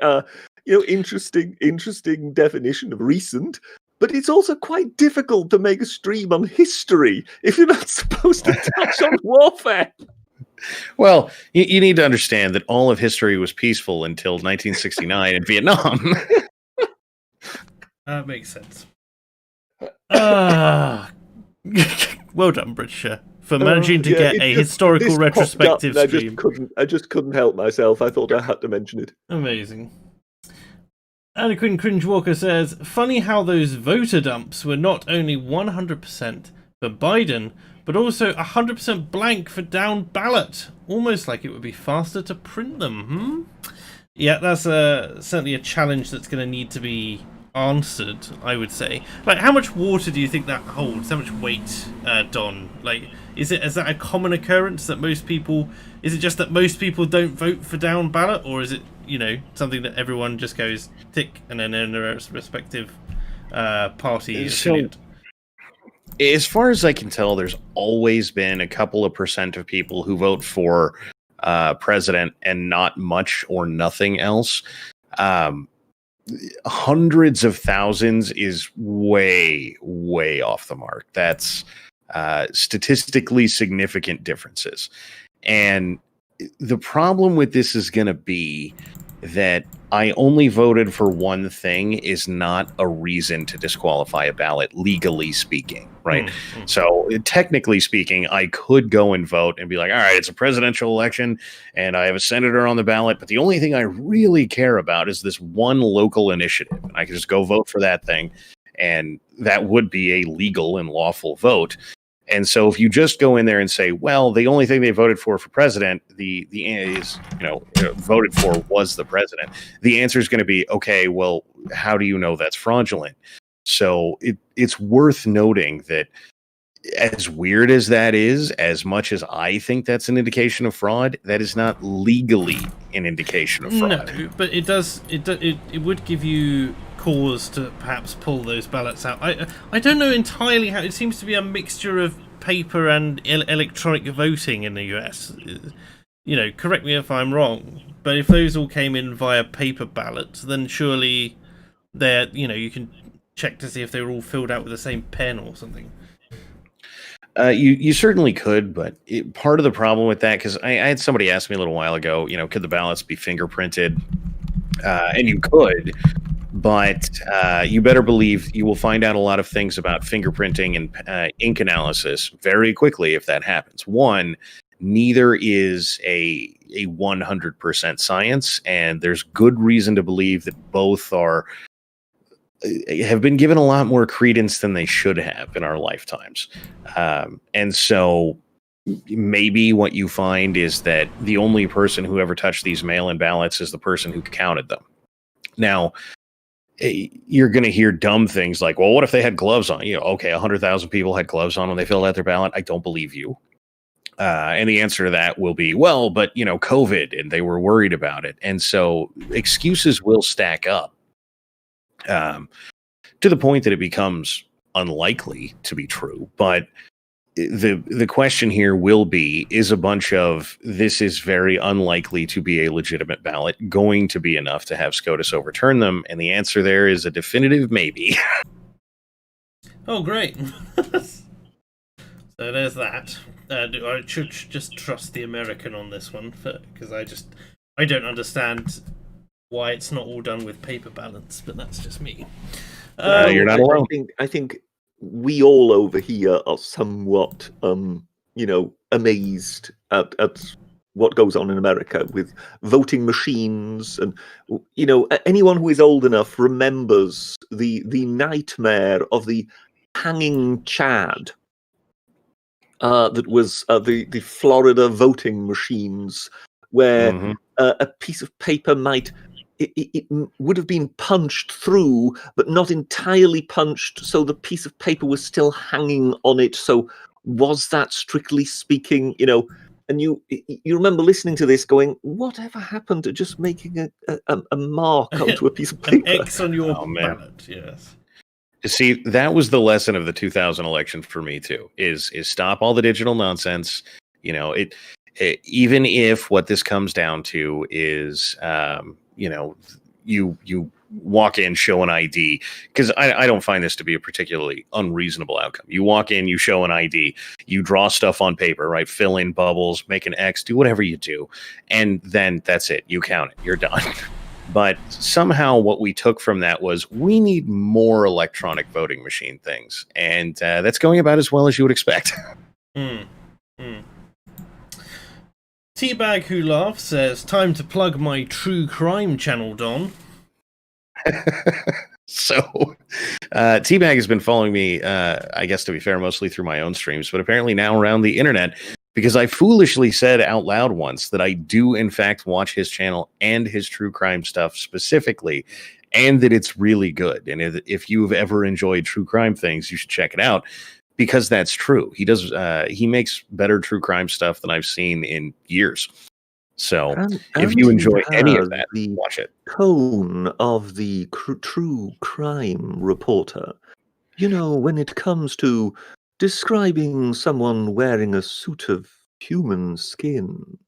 interesting definition of recent. But it's also quite difficult to make a stream on history if you're not supposed to touch on warfare. Well, you need to understand that all of history was peaceful until 1969 in Vietnam. That makes sense. Well done, Britisher, for managing to get a historical this retrospective popped up, stream. I just couldn't help myself. I thought I had to mention it. Amazing. Anakin Cringe Walker says, funny how those voter dumps were not only 100% for Biden, but also 100% blank for down ballot. Almost like it would be faster to print them, Yeah, that's certainly a challenge that's going to need to be answered, I would say. Like, how much water do you think that holds? How much weight, Don? Like, is that a common occurrence that most people... Is it just that most people don't vote for down ballot, or is it, something that everyone just goes tick and then in their respective party affiliate? As far as I can tell, there's always been a couple of % of people who vote for president and not much or nothing else. Hundreds of thousands is way, way off the mark. That's statistically significant differences. And the problem with this is going to be that I only voted for one thing is not a reason to disqualify a ballot, legally speaking, right? Mm-hmm. So technically speaking, I could go and vote and be like, all right, it's a presidential election and I have a senator on the ballot, but the only thing I really care about is this one local initiative. And I can just go vote for that thing, and that would be a legal and lawful vote. And so if you just go in there and say, well, the only thing they voted for president, the is, voted for was the president, the answer is going to be, okay, well, how do you know that's fraudulent? So it's worth noting that as weird as that is, as much as I think that's an indication of fraud, that is not legally an indication of fraud. No, but it would give you cause to perhaps pull those ballots out. I don't know entirely how. It seems to be a mixture of paper and electronic voting in the US. Correct me if I'm wrong, but if those all came in via paper ballots, then surely they're you can check to see if they were all filled out with the same pen or something. You certainly could, but part of the problem with that, because I had somebody ask me a little while ago, could the ballots be fingerprinted? And you could, but you better believe you will find out a lot of things about fingerprinting and ink analysis very quickly if that happens. One, neither is a 100% science, and there's good reason to believe that both have been given a lot more credence than they should have in our lifetimes. And so maybe what you find is that the only person who ever touched these mail-in ballots is the person who counted them. Now, you're going to hear dumb things like, well, what if they had gloves on? Okay, 100,000 people had gloves on when they filled out their ballot. I don't believe you. And the answer to that will be, well, but, COVID, and they were worried about it. And so excuses will stack up. To the point that it becomes unlikely to be true. But the question here will be, is a bunch of this is very unlikely to be a legitimate ballot going to be enough to have SCOTUS overturn them? And the answer there is a definitive maybe. Oh, great. So there's that. I should just trust the American on this one, because I don't understand why it's not all done with paper ballots, but that's just me. You're not alone. I think we all over here are somewhat, amazed at what goes on in America with voting machines, and anyone who is old enough remembers the nightmare of the hanging Chad. That was the Florida voting machines, where a piece of paper might. It would have been punched through, but not entirely punched, so the piece of paper was still hanging on it. So was that, strictly speaking, and you remember listening to this going, whatever happened to just making a mark onto a piece of paper? An X on your ballot, yes. See, that was the lesson of the 2000 election for me too, is stop all the digital nonsense. even if what this comes down to is, you walk in, show an ID, because I don't find this to be a particularly unreasonable outcome. You walk in, you show an ID, you draw stuff on paper, right? Fill in bubbles, make an X, do whatever you do, and then that's it. You count it. You're done. But somehow what we took from that was we need more electronic voting machine things, and that's going about as well as you would expect. Teabag Who Laughs says, time to plug my true crime channel, Don. So, Teabag has been following me, I guess to be fair, mostly through my own streams, but apparently now around the internet, because I foolishly said out loud once that I do in fact watch his channel and his true crime stuff specifically, and that it's really good. And if you've ever enjoyed true crime things, you should check it out. Because that's true. He does. He makes better true crime stuff than I've seen in years. So if you enjoy any of that, watch it. Tone of the true crime reporter. You know, when it comes to describing someone wearing a suit of human skin.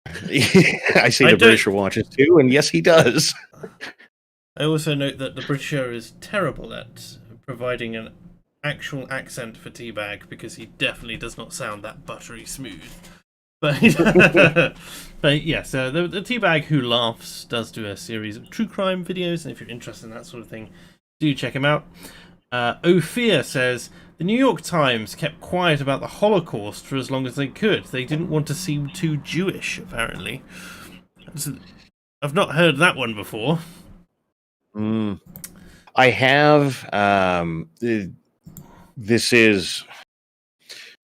I see the Britisher watches too, and yes, he does. I also note that the Britisher is terrible at providing an actual accent for Teabag, because he definitely does not sound that buttery smooth. But but yes, the Teabag Who Laughs does do a series of true crime videos, and if you're interested in that sort of thing, do check him out. Ophir says, the New York Times kept quiet about the Holocaust for as long as they could. They didn't want to seem too Jewish, apparently. I've not heard that one before. I have. This is,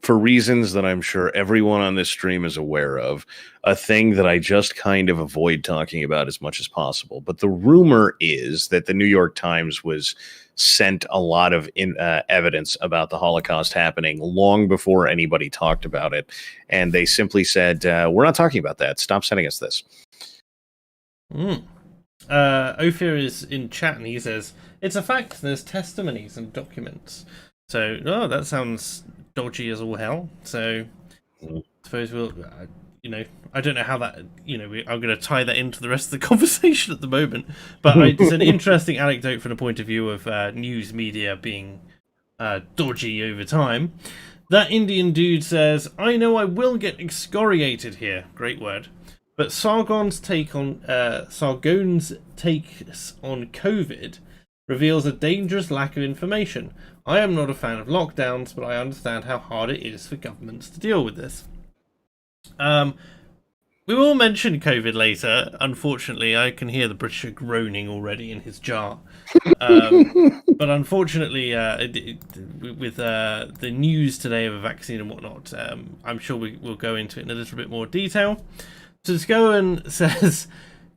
for reasons that I'm sure everyone on this stream is aware of, a thing that I just kind of avoid talking about as much as possible. But the rumor is that the New York Times was sent a lot of evidence about the Holocaust happening long before anybody talked about it. And they simply said, we're not talking about that. Stop sending us this. Ophir is in chat and he says, it's a fact, there's testimonies and documents. So, that sounds dodgy as all hell. So, I suppose we'll, I don't know how that, I'm going to tie that into the rest of the conversation at the moment. But it's an interesting anecdote from the point of view of news media being dodgy over time. That Indian dude says, I know I will get excoriated here. Great word. But Sargon's take on COVID reveals a dangerous lack of information. I am not a fan of lockdowns, but I understand how hard it is for governments to deal with this. We will mention COVID later. Unfortunately, I can hear the Britisher groaning already in his jar. But unfortunately, with the news today of a vaccine and whatnot, I'm sure we'll go into it in a little bit more detail. So Scowen says,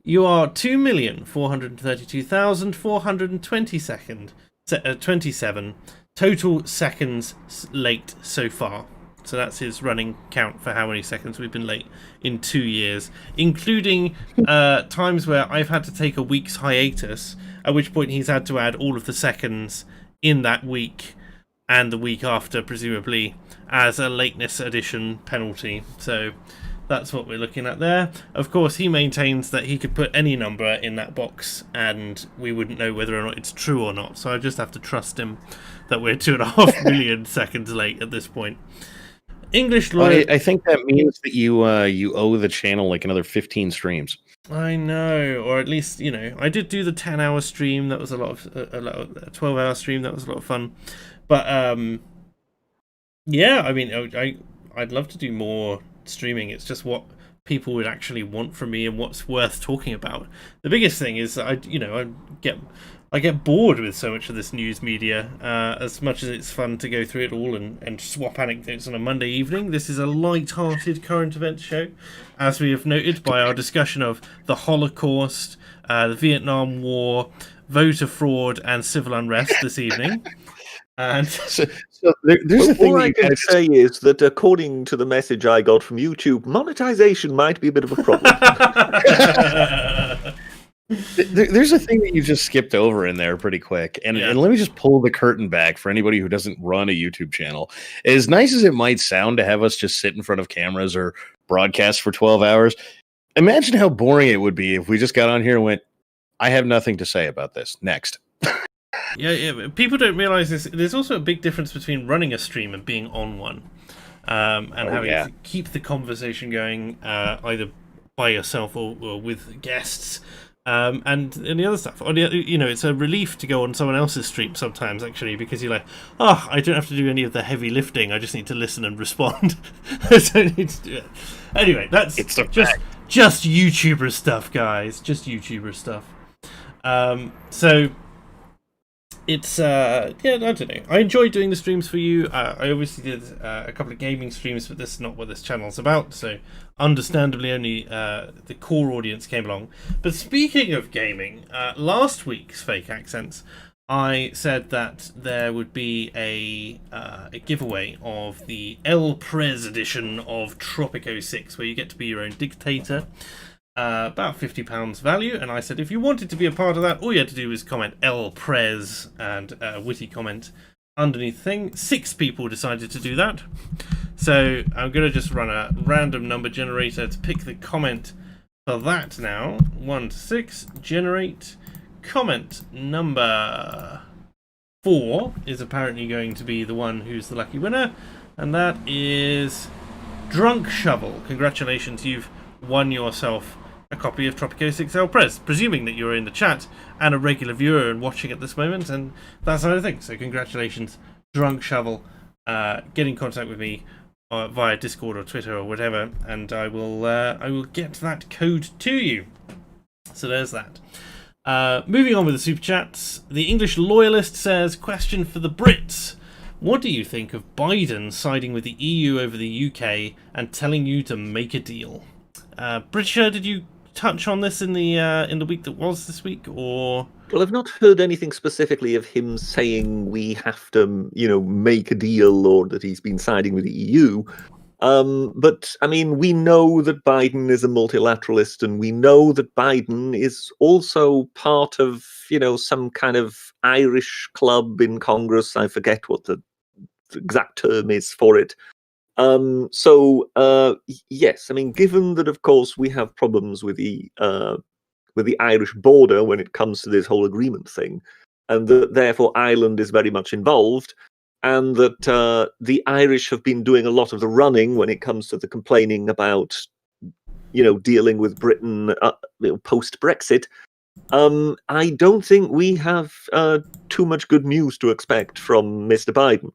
you are 2,432,427 total seconds late so far. So that's his running count for how many seconds we've been late in 2 years, including times where I've had to take a week's hiatus, at which point he's had to add all of the seconds in that week and the week after, presumably, as a lateness addition penalty. So that's what we're looking at there. Of course, he maintains that he could put any number in that box and we wouldn't know whether or not it's true or not. So I just have to trust him that we're 2.5 million seconds late at this point. English lawyer. I think that means that you owe the channel like another 15 streams. I know, or at least, I did do the 10-hour stream. That was a 12-hour stream. That was a lot of fun. But yeah, I mean, I'd love to do more streaming. It's just what people would actually want from me and what's worth talking about. The biggest thing is I get bored with so much of this news media. As much as it's fun to go through it all and swap anecdotes on a Monday evening, this is a light-hearted current event show, as we have noted by our discussion of the Holocaust, the Vietnam War, voter fraud, and civil unrest this evening. And so there's a thing all I can say is that according to the message I got from YouTube, monetization might be a bit of a problem. There's a thing that you just skipped over in there pretty quick. And let me just pull the curtain back for anybody who doesn't run a YouTube channel. As nice as it might sound to have us just sit in front of cameras or broadcast for 12 hours. Imagine how boring it would be if we just got on here and went, I have nothing to say about this. Next. Yeah. People don't realize this. There's also a big difference between running a stream and being on one, and having to keep the conversation going, either by yourself or with guests, and the other stuff. It's a relief to go on someone else's stream sometimes, actually, because you're like, oh, I don't have to do any of the heavy lifting. I just need to listen and respond. I don't need to do it. Anyway, that's just YouTuber stuff, guys. Just YouTuber stuff. So it's I don't know. I enjoy doing the streams for you. I obviously did a couple of gaming streams, but this is not what this channel's about. So understandably, only the core audience came along. But speaking of gaming, last week's Fake Accents, I said that there would be a giveaway of the El Prez edition of Tropico 6, where you get to be your own dictator. About £50 value, and I said if you wanted to be a part of that, all you had to do was comment El Prez and a witty comment underneath the thing. 6 people decided to do that, so I'm going to just run a random number generator to pick the comment for that now. 1 to 6, generate comment number 4 is apparently going to be the one who's the lucky winner, and that is Drunk Shovel. Congratulations, you've won yourself a copy of Tropico 6 El Prez, presuming that you're in the chat and a regular viewer and watching at this moment, and that sort of thing. So congratulations, Drunk Shovel. Get in contact with me via Discord or Twitter or whatever, and I will get that code to you. So there's that. Moving on with the super chats, the English Loyalist says, question for the Brits. What do you think of Biden siding with the EU over the UK and telling you to make a deal? Britisher, did you touch on this in the week that was this week, or? Well, I've not heard anything specifically of him saying we have to, make a deal, or that he's been siding with the EU. But I mean, we know that Biden is a multilateralist, and we know that Biden is also part of, some kind of Irish club in Congress. I forget what the exact term is for it. Yes, I mean, given that, of course, we have problems with the Irish border when it comes to this whole agreement thing, and that therefore Ireland is very much involved, and that the Irish have been doing a lot of the running when it comes to the complaining about, dealing with Britain post-Brexit. I don't think we have too much good news to expect from Mr. Biden.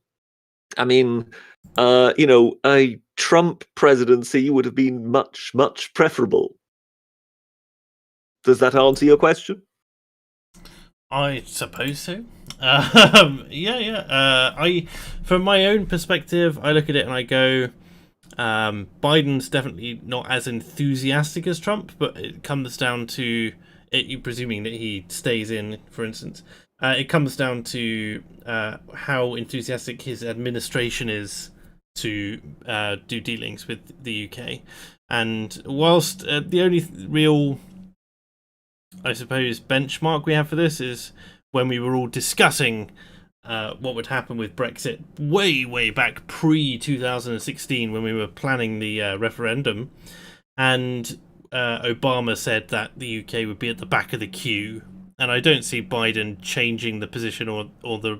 I mean, a Trump presidency would have been much, much preferable. Does that answer your question? I suppose so. From my own perspective, I look at it and I go, Biden's definitely not as enthusiastic as Trump, but it comes down to it, presuming that he stays in, for instance. It comes down to how enthusiastic his administration is to do dealings with the UK. And whilst the only real, I suppose, benchmark we have for this is when we were all discussing what would happen with Brexit way back pre-2016 when we were planning the referendum, and Obama said that the UK would be at the back of the queue. And I don't see Biden changing the position or the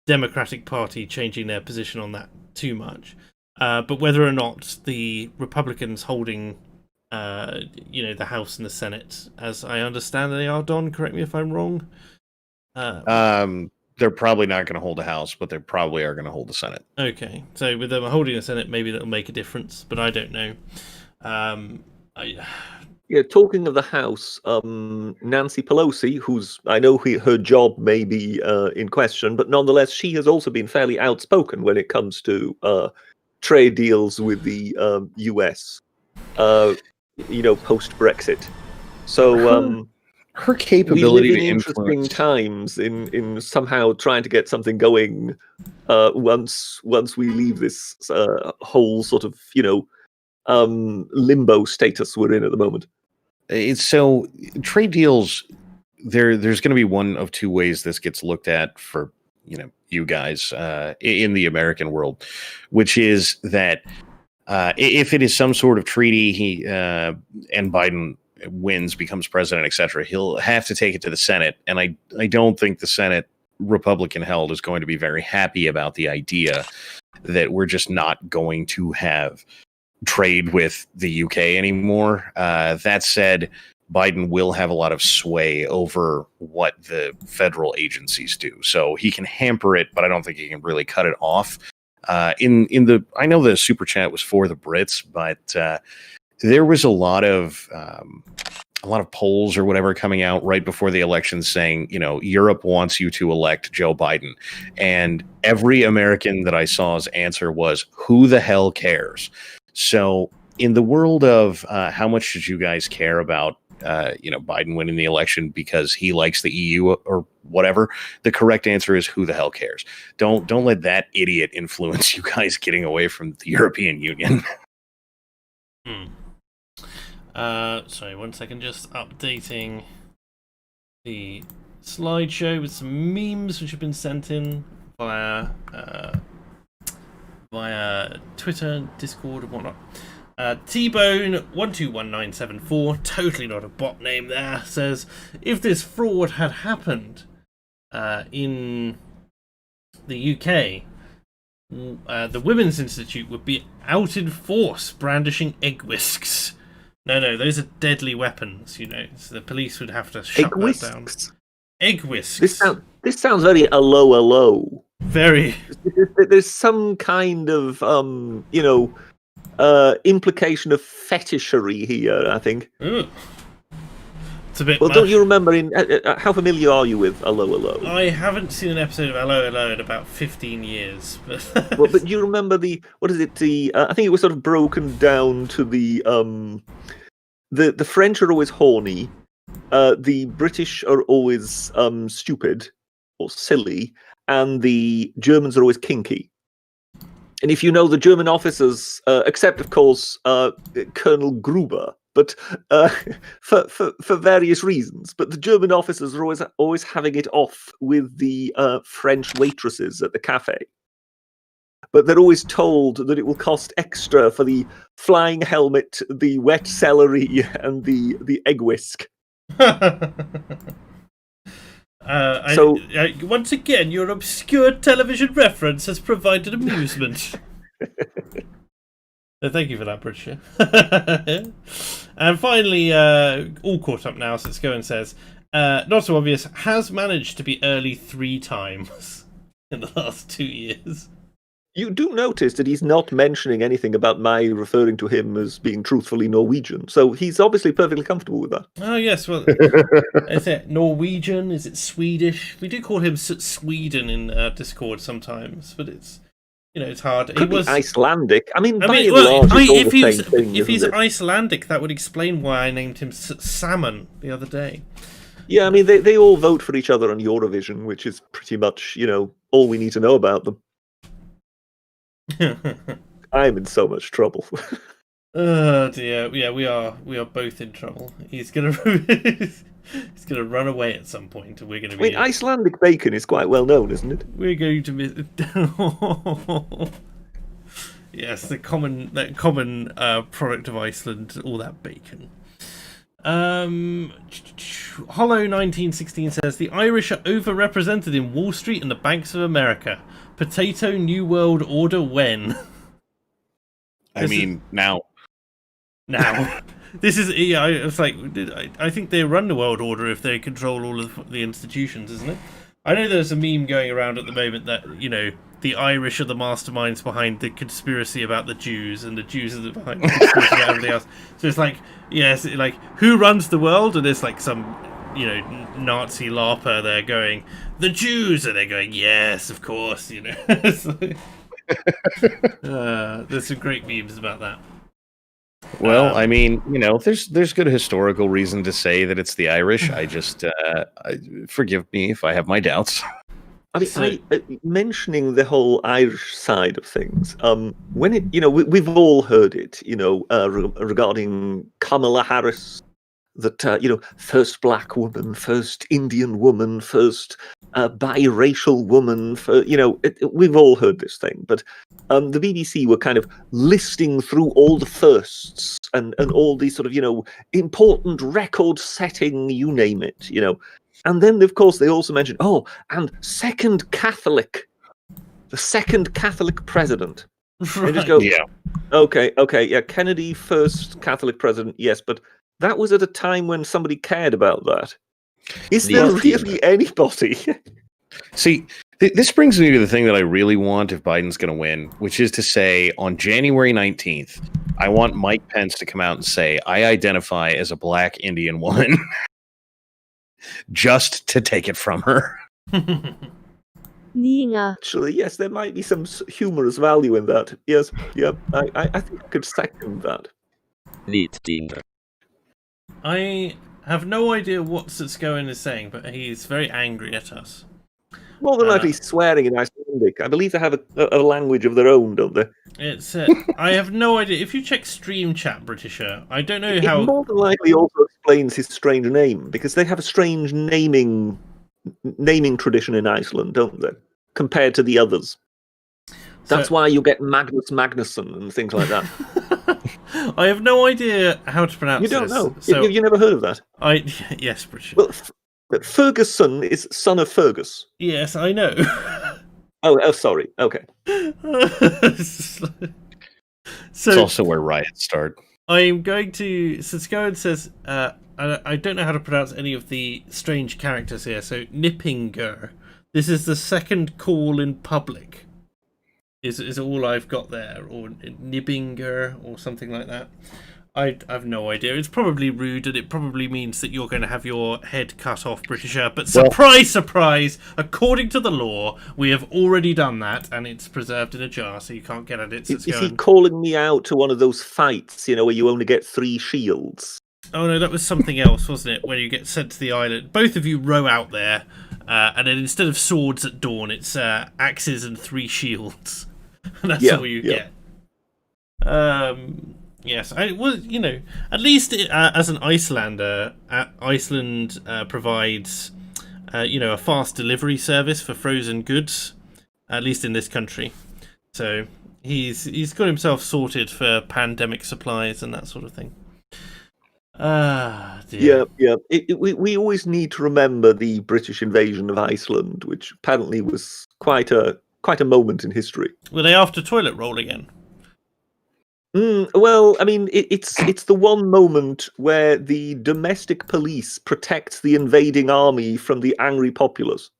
Democratic Party changing their position on that too much. But whether or not the Republicans holding, the House and the Senate, as I understand they are, Don, correct me if I'm wrong. They're probably not going to hold the House, but they probably are going to hold the Senate. Okay, so with them holding the Senate, maybe that'll make a difference, but I don't know. Yeah, talking of the House, Nancy Pelosi, I know her job may be in question, but nonetheless, she has also been fairly outspoken when it comes to trade deals with the US, post-Brexit. So her capability we live to in interesting influence times in somehow trying to get something going once we leave this whole sort of limbo status we're in at the moment. It's so trade deals. There's going to be one of two ways this gets looked at for you guys in the American world, which is that if it is some sort of treaty, he and Biden wins, becomes president, etc., he'll have to take it to the Senate. And I don't think the Senate, Republican held, is going to be very happy about the idea that we're just not going to have trade with the UK anymore. That said, Biden will have a lot of sway over what the federal agencies do. So he can hamper it, but I don't think he can really cut it off. I know the super chat was for the Brits, but there was a lot of polls or whatever coming out right before the election saying, Europe wants you to elect Joe Biden. And every American that I saw's answer was, who the hell cares? So in the world of how much should you guys care about, Biden winning the election because he likes the EU or whatever, the correct answer is, who the hell cares? Don't let that idiot influence you guys getting away from the European Union. Sorry, 1 second, just updating the slideshow with some memes which have been sent in via Twitter, Discord, and whatnot. T-Bone121974, totally not a bot name there, says, if this fraud had happened in the UK, the Women's Institute would be out in force brandishing egg whisks. No, those are deadly weapons, so the police would have to shut that down. Egg whisks. This sounds very low. Very. There's some kind of, implication of fetishery here, I think. Ooh. It's a bit. Well, don't you remember? How familiar are you with Hello? I haven't seen an episode of Hello in about 15 years. But you remember I think it was sort of broken down to the French are always horny, the British are always stupid or silly, and the Germans are always kinky. And if you know the German officers, except of course Colonel Gruber, but for various reasons, but the German officers are always having it off with the French waitresses at the cafe. But they're always told that it will cost extra for the flying helmet, the wet celery, and the egg whisk. Once again, your obscure television reference has provided amusement. Thank you for that, British. And finally, all caught up now, so Scowen says, not so obvious, has managed to be early 3 times in the last 2 years. You do notice that he's not mentioning anything about my referring to him as being truthfully Norwegian, so he's obviously perfectly comfortable with that. Oh, yes, well, is it Norwegian? Is it Swedish? We do call him Sweden in Discord sometimes, but it's, it's hard. Could be Icelandic. I mean, large, it's all the same thing, if he's it? Icelandic, that would explain why I named him Salmon the other day. Yeah, I mean, they all vote for each other on Eurovision, which is pretty much, all we need to know about them. I'm in so much trouble. Oh dear, yeah, we are both in trouble. He's gonna run away at some point, and we're gonna be. I mean, Icelandic bacon is quite well known, isn't it? We're going to miss. Yes, that common product of Iceland, all that bacon. Hollow 1916 says the Irish are overrepresented in Wall Street and the banks of America. Potato New World Order when? Now. This is, yeah, it's like, I think they run the world order if they control all of the institutions, isn't it? I know there's a meme going around at the moment that, the Irish are the masterminds behind the conspiracy about the Jews, and the Jews are behind the conspiracy about everything else. So it's like, yes, like, who runs the world? And there's like some, Nazi LARPer there going, the Jews, and they're going, yes, of course, There's some great memes about that. Well, there's good historical reason to say that it's the Irish. I just forgive me if I have my doubts. I mean, mentioning the whole Irish side of things, when it, we've all heard it, regarding Kamala Harris, that first black woman, first Indian woman, first biracial woman. We've all heard this thing, but the BBC were kind of listing through all the firsts and all these sort of important record-setting, you name it, and then of course they also mentioned and the second Catholic president. And just go, Yeah. okay, yeah, Kennedy, first Catholic president, yes, but that was at a time when somebody cared about that. Is there really anybody? See, this brings me to the thing that I really want if Biden's going to win, which is to say, on January 19th, I want Mike Pence to come out and say, I identify as a black Indian woman, just to take it from her. Actually, yes, there might be some humorous value in that. Yes, yeah, I think I could second that. I have no idea what Sitskoen is saying, but he's very angry at us. More than likely swearing in Icelandic. I believe they have a language of their own, don't they? It's I have no idea. If you check Stream Chat Britisher, I don't know how. It more than likely also explains his strange name, because they have a strange naming tradition in Iceland, don't they? Compared to the others. That's why you get Magnus Magnusson and things like that. I have no idea how to pronounce this. You don't know? So you never heard of that? Yes, British. Well, Ferguson is son of Fergus. Yes, I know. Oh, sorry. Okay. So It's also where riots start. I'm going to... Sitskoen says, I don't know how to pronounce any of the strange characters here, so Nippinger. This is the second call in public. Is all I've got there, or Nibbinger, or something like that. I've no idea. It's probably rude, and it probably means that you're going to have your head cut off, Britisher. But surprise, surprise! According to the law, we have already done that, and it's preserved in a jar, so you can't get at it. Is he calling me out to one of those fights, where you only get 3 shields? Oh no, that was something else, wasn't it? When you get sent to the island, both of you row out there, and then instead of swords at dawn, it's axes and 3 shields. And that's all you get. Yes, I was. At least as an Icelander, Iceland provides, a fast delivery service for frozen goods, at least in this country. So he's got himself sorted for pandemic supplies and that sort of thing. Dear. Yeah. We always need to remember the British invasion of Iceland, which apparently was quite a moment in history. Were they after toilet roll again? Well, I mean, it's the one moment where the domestic police protects the invading army from the angry populace.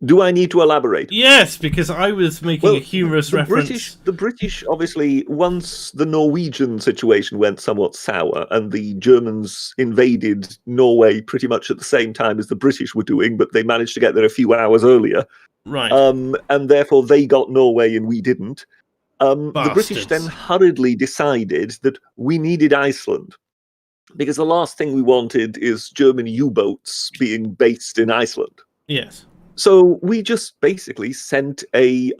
Do I need to elaborate? Yes, because I was making a humorous reference. The British, obviously, once the Norwegian situation went somewhat sour and the Germans invaded Norway pretty much at the same time as the British were doing, but they managed to get there a few hours earlier. Right. And therefore they got Norway and we didn't. The British then hurriedly decided that we needed Iceland, because the last thing we wanted is German U-boats being based in Iceland. Yes. So we just basically sent a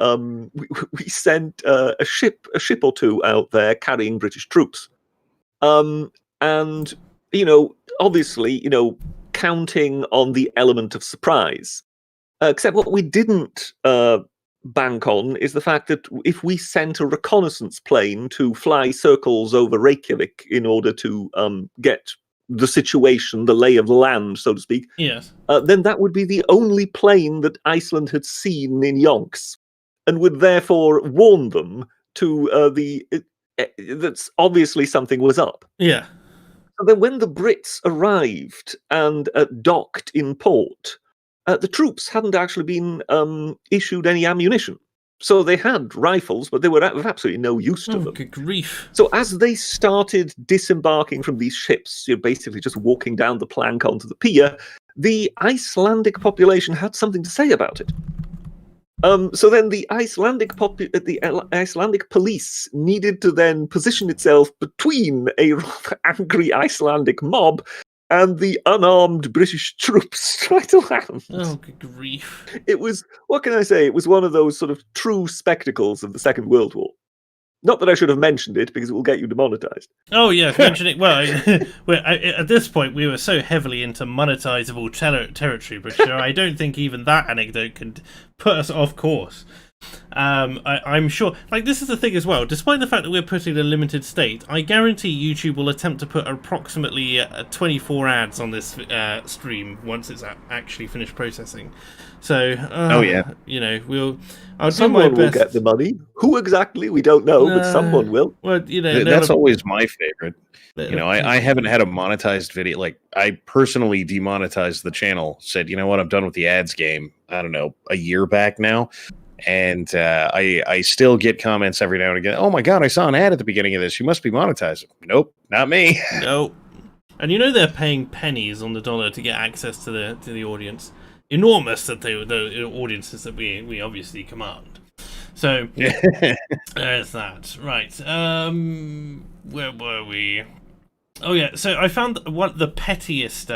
ship or two out there carrying British troops, and obviously counting on the element of surprise. Except what we didn't bank on is the fact that if we sent a reconnaissance plane to fly circles over Reykjavik in order to get the situation, the lay of the land, so to speak, yes, then that would be the only plane that Iceland had seen in yonks, and would therefore warn them to that's obviously something was up. Yeah. So then when the Brits arrived and docked in port, the troops hadn't actually been issued any ammunition. So they had rifles, but they were of absolutely no use to them. Good grief. So as they started disembarking from these ships, basically just walking down the plank onto the pier, the Icelandic population had something to say about it. So then the Icelandic police needed to then position itself between a rather angry Icelandic mob and the unarmed British troops try to land. Oh, good grief. It was, what can I say? It was one of those sort of true spectacles of the Second World War. Not that I should have mentioned it, because it will get you demonetized. Oh yes, mention it. Well, at this point we were so heavily into monetizable territory, but sure, I don't think even that anecdote can put us off course. I'm sure. Like, this is the thing as well. Despite the fact that we're putting a limited state, I guarantee YouTube will attempt to put approximately 24 ads on this stream once it's actually finished processing. So, you know, I'll someone do my will best. get the money. Who exactly? We don't know, but someone will. Well, you know, That's always my favorite. You know, I haven't had a monetized video. Like, I personally demonetized the channel. Said, you know what, I'm done with the ads game. I don't know, a year back now. And I still get comments every now and again. Oh my god, I saw an ad at the beginning of this. You must be monetized. Nope, not me. Nope. And you know they're paying pennies on the dollar to get access to the audience. Enormous that the audiences that we obviously command. So there's that. Right. Where were we? Oh yeah. So I found one of the pettiest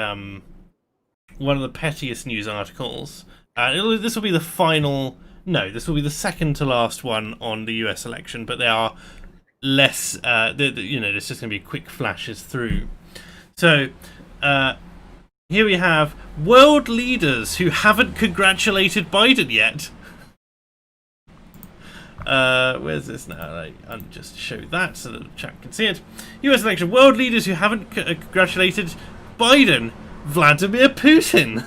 news articles. This will be the final. No, this will be the second to last one on the US election, but they are less. You know, there's just going to be quick flashes through. So. Here we have world leaders who haven't congratulated Biden yet. Where's this now? I'll just show that so that the chat can see it. US election. World leaders who haven't congratulated Biden. Vladimir Putin.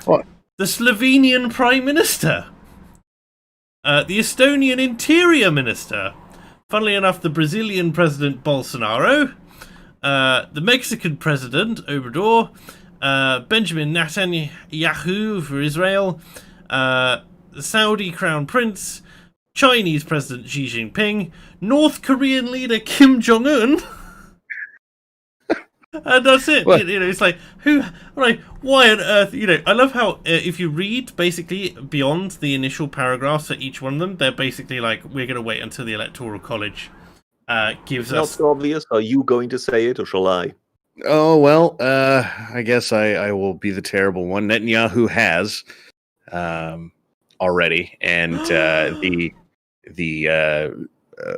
What? The Slovenian Prime Minister. The Estonian Interior Minister. Funnily enough, the Brazilian President Bolsonaro. The Mexican President Obrador, Benjamin Netanyahu for Israel, the Saudi Crown Prince, Chinese President Xi Jinping, North Korean leader Kim Jong-un, and that's it. You know, it's like, why on earth? You know, I love how if you read basically beyond the initial paragraphs for each one of them, they're basically like, we're going to wait until the Electoral College gives us. Not so obvious. Are you going to say it, or shall I? Oh well, I guess I will be the terrible one. Netanyahu has already, and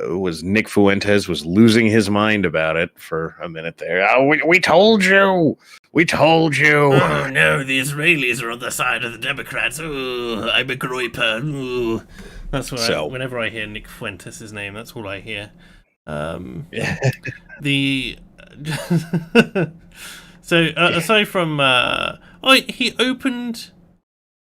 was Nick Fuentes was losing his mind about it for a minute there. Oh, we told you. Oh no, the Israelis are on the side of the Democrats. Oh, I'm a groiper. Ooh. That's why whenever I hear Nick Fuentes' name, that's all I hear. So aside from he opened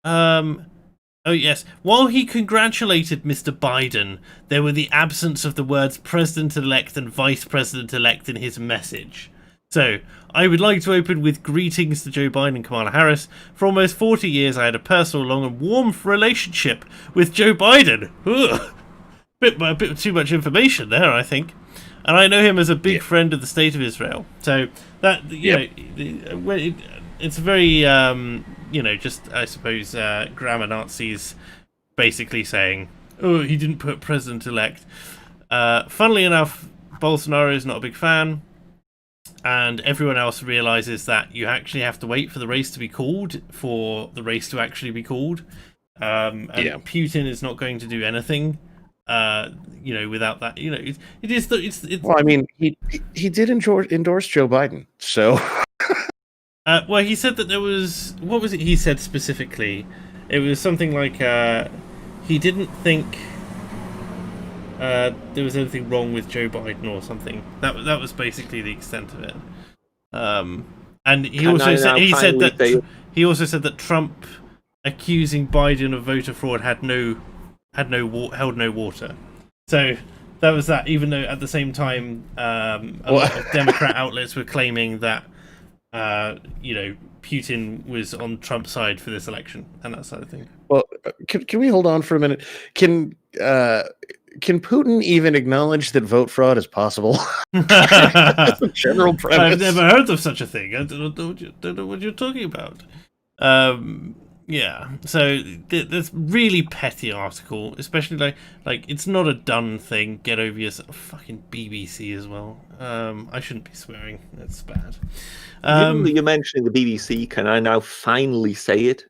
oh yes, while he congratulated Mr. Biden, there were the absence of the words President-elect and Vice President-elect in his message. So, I would like to open with greetings to Joe Biden and Kamala Harris. For almost 40 years I had a personal, long and warm relationship with Joe Biden. Ugh. A bit too much information there, I think. And I know him as a big friend of the State of Israel. So that know, it's very just I suppose grammar Nazis basically saying, oh, he didn't put president-elect. Funnily enough, Bolsonaro is not a big fan, and everyone else realizes that you actually have to wait for the race to be called for the race to actually be called. And Putin is not going to do anything. Without that, it's. Well, I mean, he did endorse Joe Biden, so. Well, he said that there was. What was it he said specifically? It was something like he didn't think there was anything wrong with Joe Biden or something. That was basically the extent of it. And he also said that Trump accusing Biden of voter fraud held no water. So that was that. Even though at the same time, a lot of Democrat outlets were claiming that Putin was on Trump's side for this election and that sort of thing. Well, can we hold on for a minute? Can Putin even acknowledge that vote fraud is possible? That's a general premise. I've never heard of such a thing. I don't know what you're talking about. Yeah, so this really petty article, especially like it's not a done thing. Get over yourself. Fucking BBC as well. I shouldn't be swearing. That's bad. Given that you're mentioning the BBC, can I now finally say it?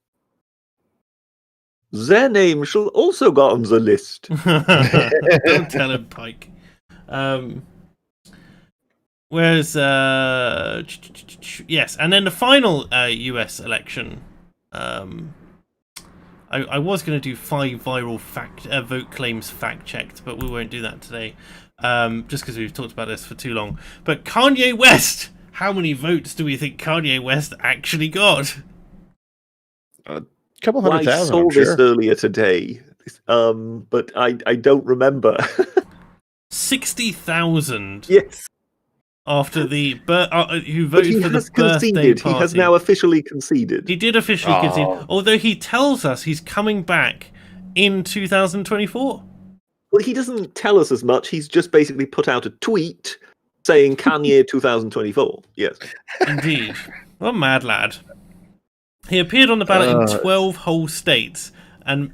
Their name shall also go on the list. Don't tell him, Pike. Whereas, yes, and then the final US election. I was going to do 5 viral vote claims fact checked, but we won't do that today, just because we've talked about this for too long. But Kanye West, how many votes do we think Kanye West actually got? A couple Well, 100,000. I saw I'm this sure. earlier today, but I don't remember. 60,000 Yes, after the who but voted he for the has birthday conceded. party. He has now officially conceded. He did officially concede, Oh. although he tells us he's coming back in 2024. Well, he doesn't tell us as much. He's just basically put out a tweet saying Kanye 2024. Yes. Indeed. What a mad lad. He appeared on the ballot in 12 whole states, and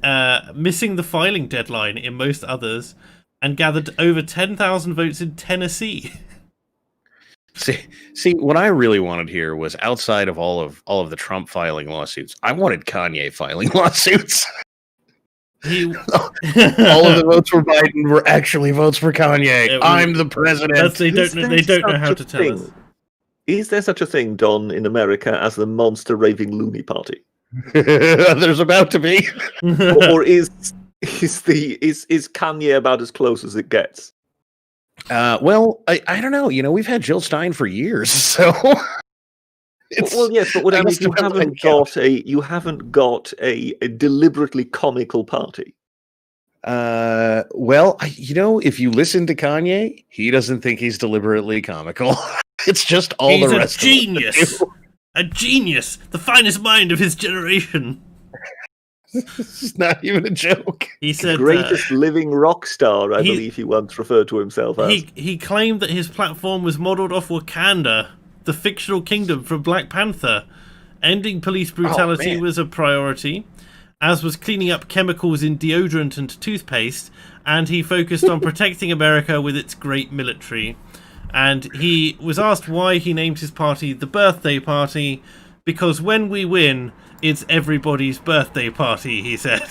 missing the filing deadline in most others, and gathered over 10,000 votes in Tennessee. See, what I really wanted here was outside of all of the Trump filing lawsuits, I wanted Kanye filing lawsuits. He... All of the votes for Biden were actually votes for Kanye. I'm the president. They don't know how to tell us. Is there such a thing, Don, in America as the monster raving loony party? There's about to be. or is Kanye about as close as it gets? Well, I don't know. We've had Jill Stein for years, so. Well, yes, but what I mean is you haven't got a deliberately comical party. Well, if you listen to Kanye, he doesn't think he's deliberetely comical. It's just all he's the rest. He's a genius, a genius, the finest mind of his generation. This is not even a joke. He said, greatest living rock star, I believe he once referred to himself as. He claimed that his platform was modelled off Wakanda, the fictional kingdom from Black Panther. Ending police brutality was a priority, as was cleaning up chemicals in deodorant and toothpaste, and he focused on protecting America with its great military. And he was asked why he named his party the Birthday Party, because when we win, it's everybody's birthday party, he said.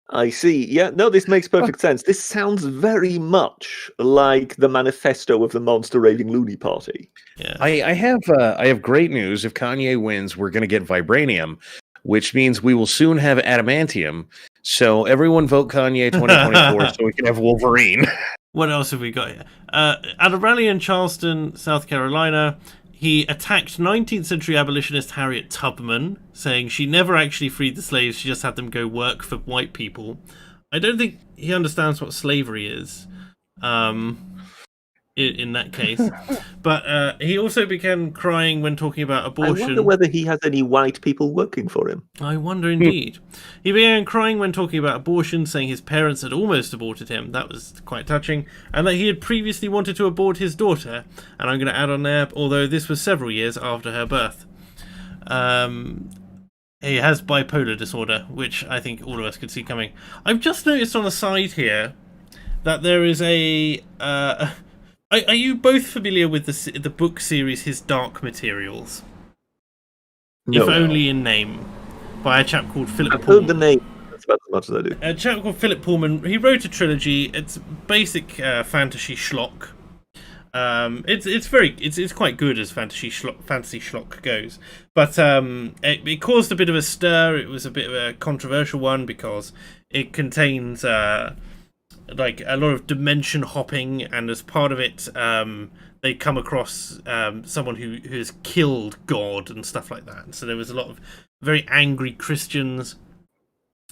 I see. Yeah, no, this makes perfect sense. This sounds very much like the manifesto of the Monster Raving Loony Party. Yeah. I have great news. If Kanye wins, we're going to get vibranium, which means we will soon have adamantium. So everyone vote Kanye 2024 so we can have Wolverine. What else have we got here? At a rally in Charleston, South Carolina, he attacked 19th century abolitionist Harriet Tubman, saying she never actually freed the slaves, she just had them go work for white people. I don't think he understands what slavery is, in that case. But he also began crying when talking about abortion. I wonder whether he has any white people working for him. I wonder indeed. He began crying when talking about abortion, saying his parents had almost aborted him. That was quite touching. And that he had previously wanted to abort his daughter. And I'm going to add on there, although this was several years after her birth. He has bipolar disorder, which I think all of us could see coming. I've just noticed on the side here that there is a... Are you both familiar with the book series His Dark Materials? No. If only in name. By a chap called Philip I've Pullman. heard the name. That's about as much as I do. A chap called Philip Pullman. He wrote a trilogy. It's basic fantasy schlock. It's quite good as fantasy schlock goes. But it caused a bit of a stir. It was a bit of a controversial one because it contains like a lot of dimension hopping, and as part of it, they come across someone who has killed God and stuff like that. And so there was a lot of very angry Christians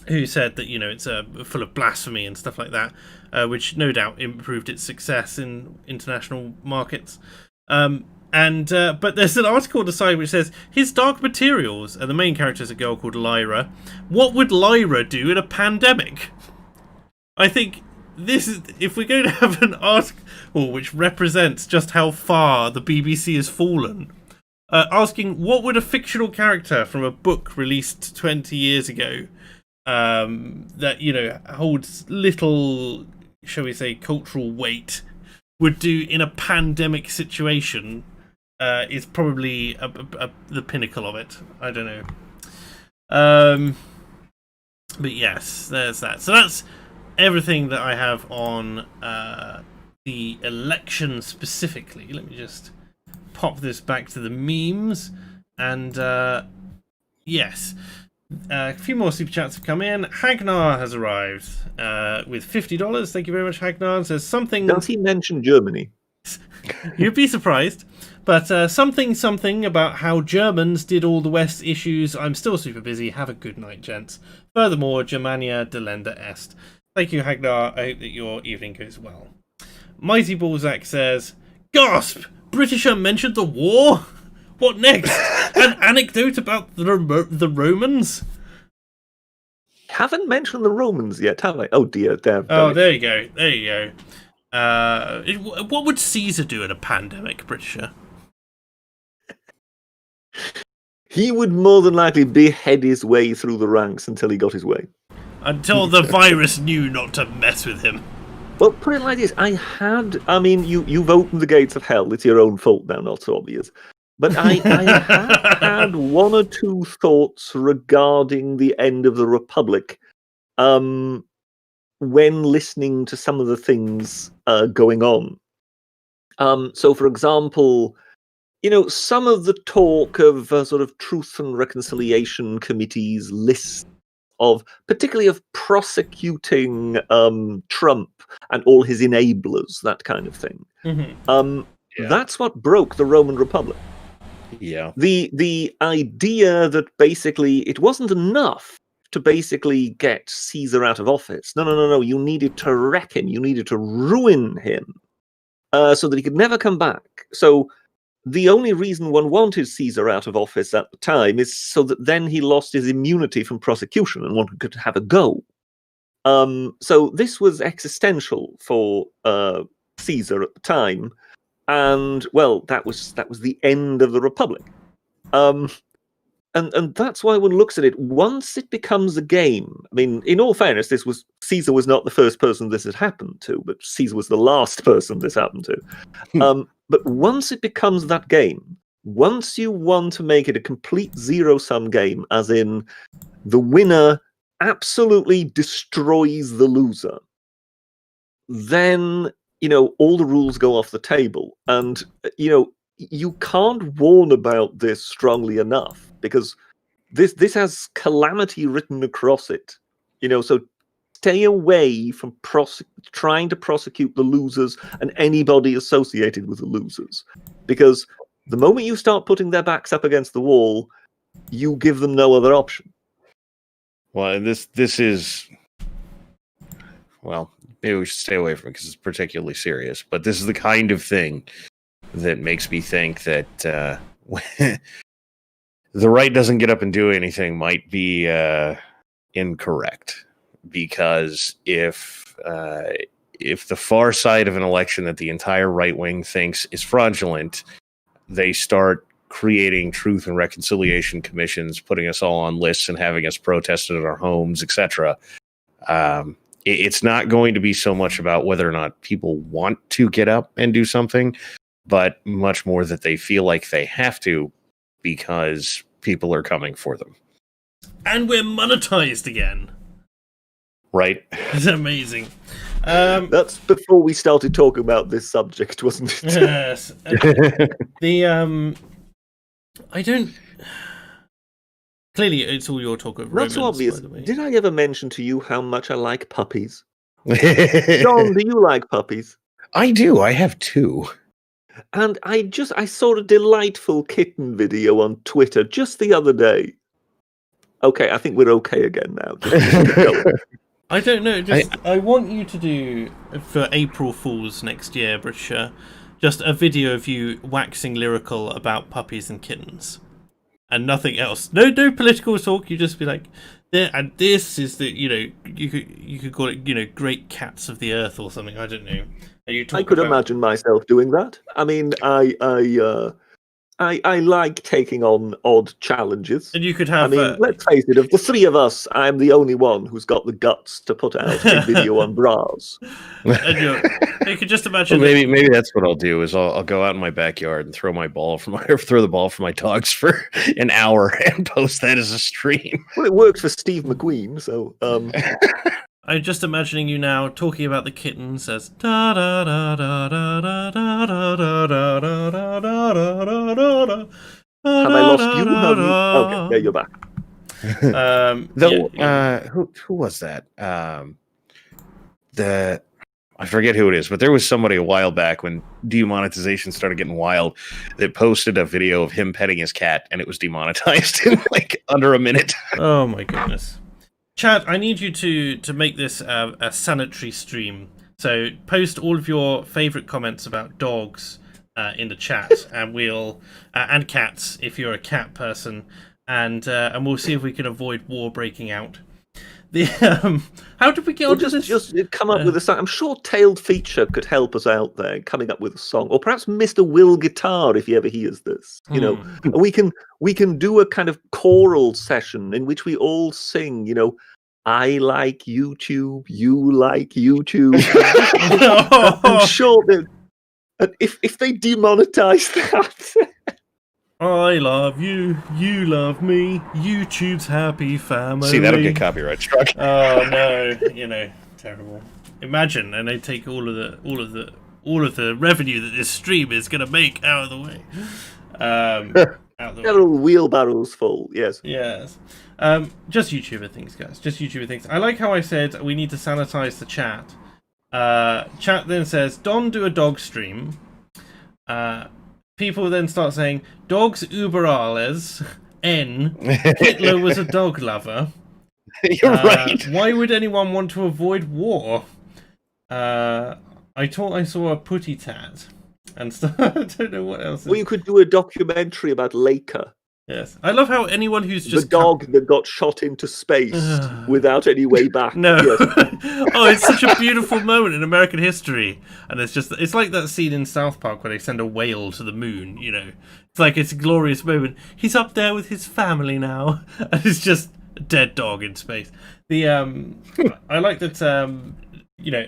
who said that it's full of blasphemy and stuff like that, which no doubt improved its success in international markets. But there's an article on the side which says His Dark Materials, and the main character is a girl called Lyra. What would Lyra do in a pandemic? I think this is, if we're going to have an article which represents just how far the BBC has fallen, asking what would a fictional character from a book released 20 years ago that holds little, shall we say, cultural weight would do in a pandemic situation is probably the pinnacle of it. I don't know. But yes, there's that. So that's everything that I have on the election specifically. Let me just pop this back to the memes. And yes, a few more super chats have come in. Hagnar has arrived with $50. Thank you very much, Hagnar. Says something. Does he mention Germany? You'd be surprised. But something about how Germans did all the West issues. I'm still super busy. Have a good night, gents. Furthermore, Germania delenda est. Thank you, Hagnar. I hope that your evening goes well. Mighty Balzac says, gasp! Britisher mentioned the war? What next? An anecdote about the Romans? Haven't mentioned the Romans yet, have I? Oh dear, there you go. There you go. What would Caesar do in a pandemic, Britisher? He would more than likely behead his way through the ranks until he got his way. Until the virus knew not to mess with him. Well, put it like this. You've opened the gates of hell. It's your own fault now, not so obvious. But I have had one or two thoughts regarding the end of the Republic when listening to some of the things going on. So, for example, some of the talk of sort of truth and reconciliation committees lists particularly of prosecuting Trump and all his enablers, that kind of thing. Mm-hmm. That's what broke the Roman Republic. Yeah. The idea that basically it wasn't enough to basically get Caesar out of office. No. You needed to wreck him. You needed to ruin him so that he could never come back. So the only reason one wanted Caesar out of office at the time is so that then he lost his immunity from prosecution and one could have a go. So this was existential for Caesar at the time, and well, that was the end of the Republic. And that's why one looks at it. Once it becomes a game, I mean, in all fairness, Caesar was not the first person this had happened to, but Caesar was the last person this happened to. But once it becomes that game, once you want to make it a complete zero-sum game, as in the winner absolutely destroys the loser, then, all the rules go off the table. And, you can't warn about this strongly enough, because this has calamity written across it. So stay away from trying to prosecute the losers and anybody associated with the losers, because the moment you start putting their backs up against the wall, you give them no other option. Well, this is, well, maybe we should stay away from it because it's particularly serious, but this is the kind of thing that makes me think that the right doesn't get up and do anything might be incorrect. Because if the far side of an election that the entire right wing thinks is fraudulent, they start creating truth and reconciliation commissions, putting us all on lists and having us protested at our homes, etc. It's not going to be so much about whether or not people want to get up and do something, but much more that they feel like they have to because people are coming for them. And we're monetized again. Right. It's amazing. That's before we started talking about this subject, wasn't it? Yes. I don't. Clearly, it's all your talk of Not Romans, so obvious. by the way. Did I ever mention to you how much I like puppies? John, do you like puppies? I do. I have two. And I saw a delightful kitten video on Twitter just the other day. Okay, I think we're okay again now. I don't know. I want you to do, for April Fools next year, Britisher, just a video of you waxing lyrical about puppies and kittens. And nothing else. No political talk. You just be like, and this is the, you could call it, great cats of the earth or something. I don't know. I could imagine myself doing that. I mean, I like taking on odd challenges. And you could have. I mean, let's face it, of the three of us, I'm the only one who's got the guts to put out a video on bras. And you could just imagine. Well, maybe that's what I'll do is I'll go out in my backyard and throw the ball from my dogs for an hour and post that as a stream. Well, it worked for Steve McQueen, so I'm just imagining you now talking about the kittens as da da da da da da da da da da da da da da da. Have I lost you? Have you? Okay, yeah, you're back. Who was that? I forget who it is, but there was somebody a while back when demonetization started getting wild that posted a video of him petting his cat, and it was demonetized in like under a minute. Oh my goodness. Chat, I need you to make this a sanitary stream. So post all of your favourite comments about dogs in the chat, and we'll and cats if you're a cat person, and we'll see if we can avoid war breaking out. How did we get on this? Just come up with a song. I'm sure Tailed Feature could help us out there, coming up with a song, or perhaps Mr. Will Guitar if he ever hears this. You know, we can do a kind of choral session in which we all sing. You know, I like YouTube, you like YouTube. I'm sure that if they demonetize that. I love you, you love me, YouTube's happy family. See, that'll get copyright struck. Oh no, terrible. Imagine, and they take all of the revenue that this stream is going to make out of the way. They're all wheelbarrows full. Yes. Yes. Just YouTuber things, guys. Just YouTuber things. I like how I said we need to sanitize the chat. Chat then says, "Don, do a dog stream." People then start saying, "Dogs uber alles." N. Hitler was a dog lover. You're right. Why would anyone want to avoid war? I thought I saw a putty tat. And I don't know what else. Well, you could do a documentary about Laker. Yes. I love how anyone who's just... The dog that got shot into space without any way back. No. Yes. Oh, it's such a beautiful moment in American history. And it's like that scene in South Park where they send a whale to the moon, you know. It's like it's a glorious moment. He's up there with his family now. And it's just a dead dog in space. I like that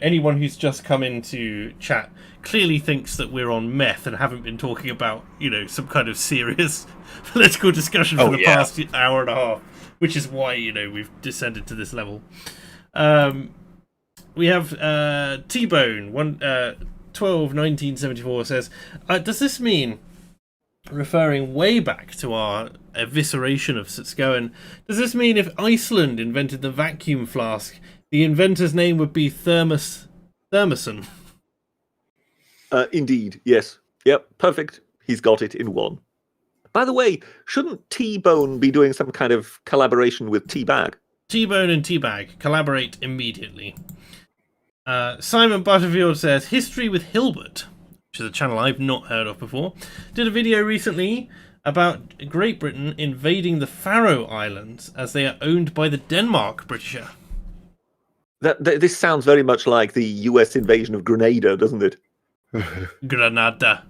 anyone who's just come into chat clearly thinks that we're on meth and haven't been talking about, some kind of serious political discussion for the past hour and a half, which is why, we've descended to this level. We have T-Bone, 12/1974 says, does this mean, referring way back to our evisceration of Sutskoen, does this mean if Iceland invented the vacuum flask, the inventor's name would be Thermoson? Indeed, yes. Yep, perfect. He's got it in one. By the way, shouldn't T-Bone be doing some kind of collaboration with T-Bag? T-Bone and T-Bag collaborate immediately. Simon Butterfield says, History with Hilbert, which is a channel I've not heard of before, did a video recently about Great Britain invading the Faroe Islands as they are owned by the Denmark Britisher. This sounds very much like the US invasion of Grenada, doesn't it? Granada.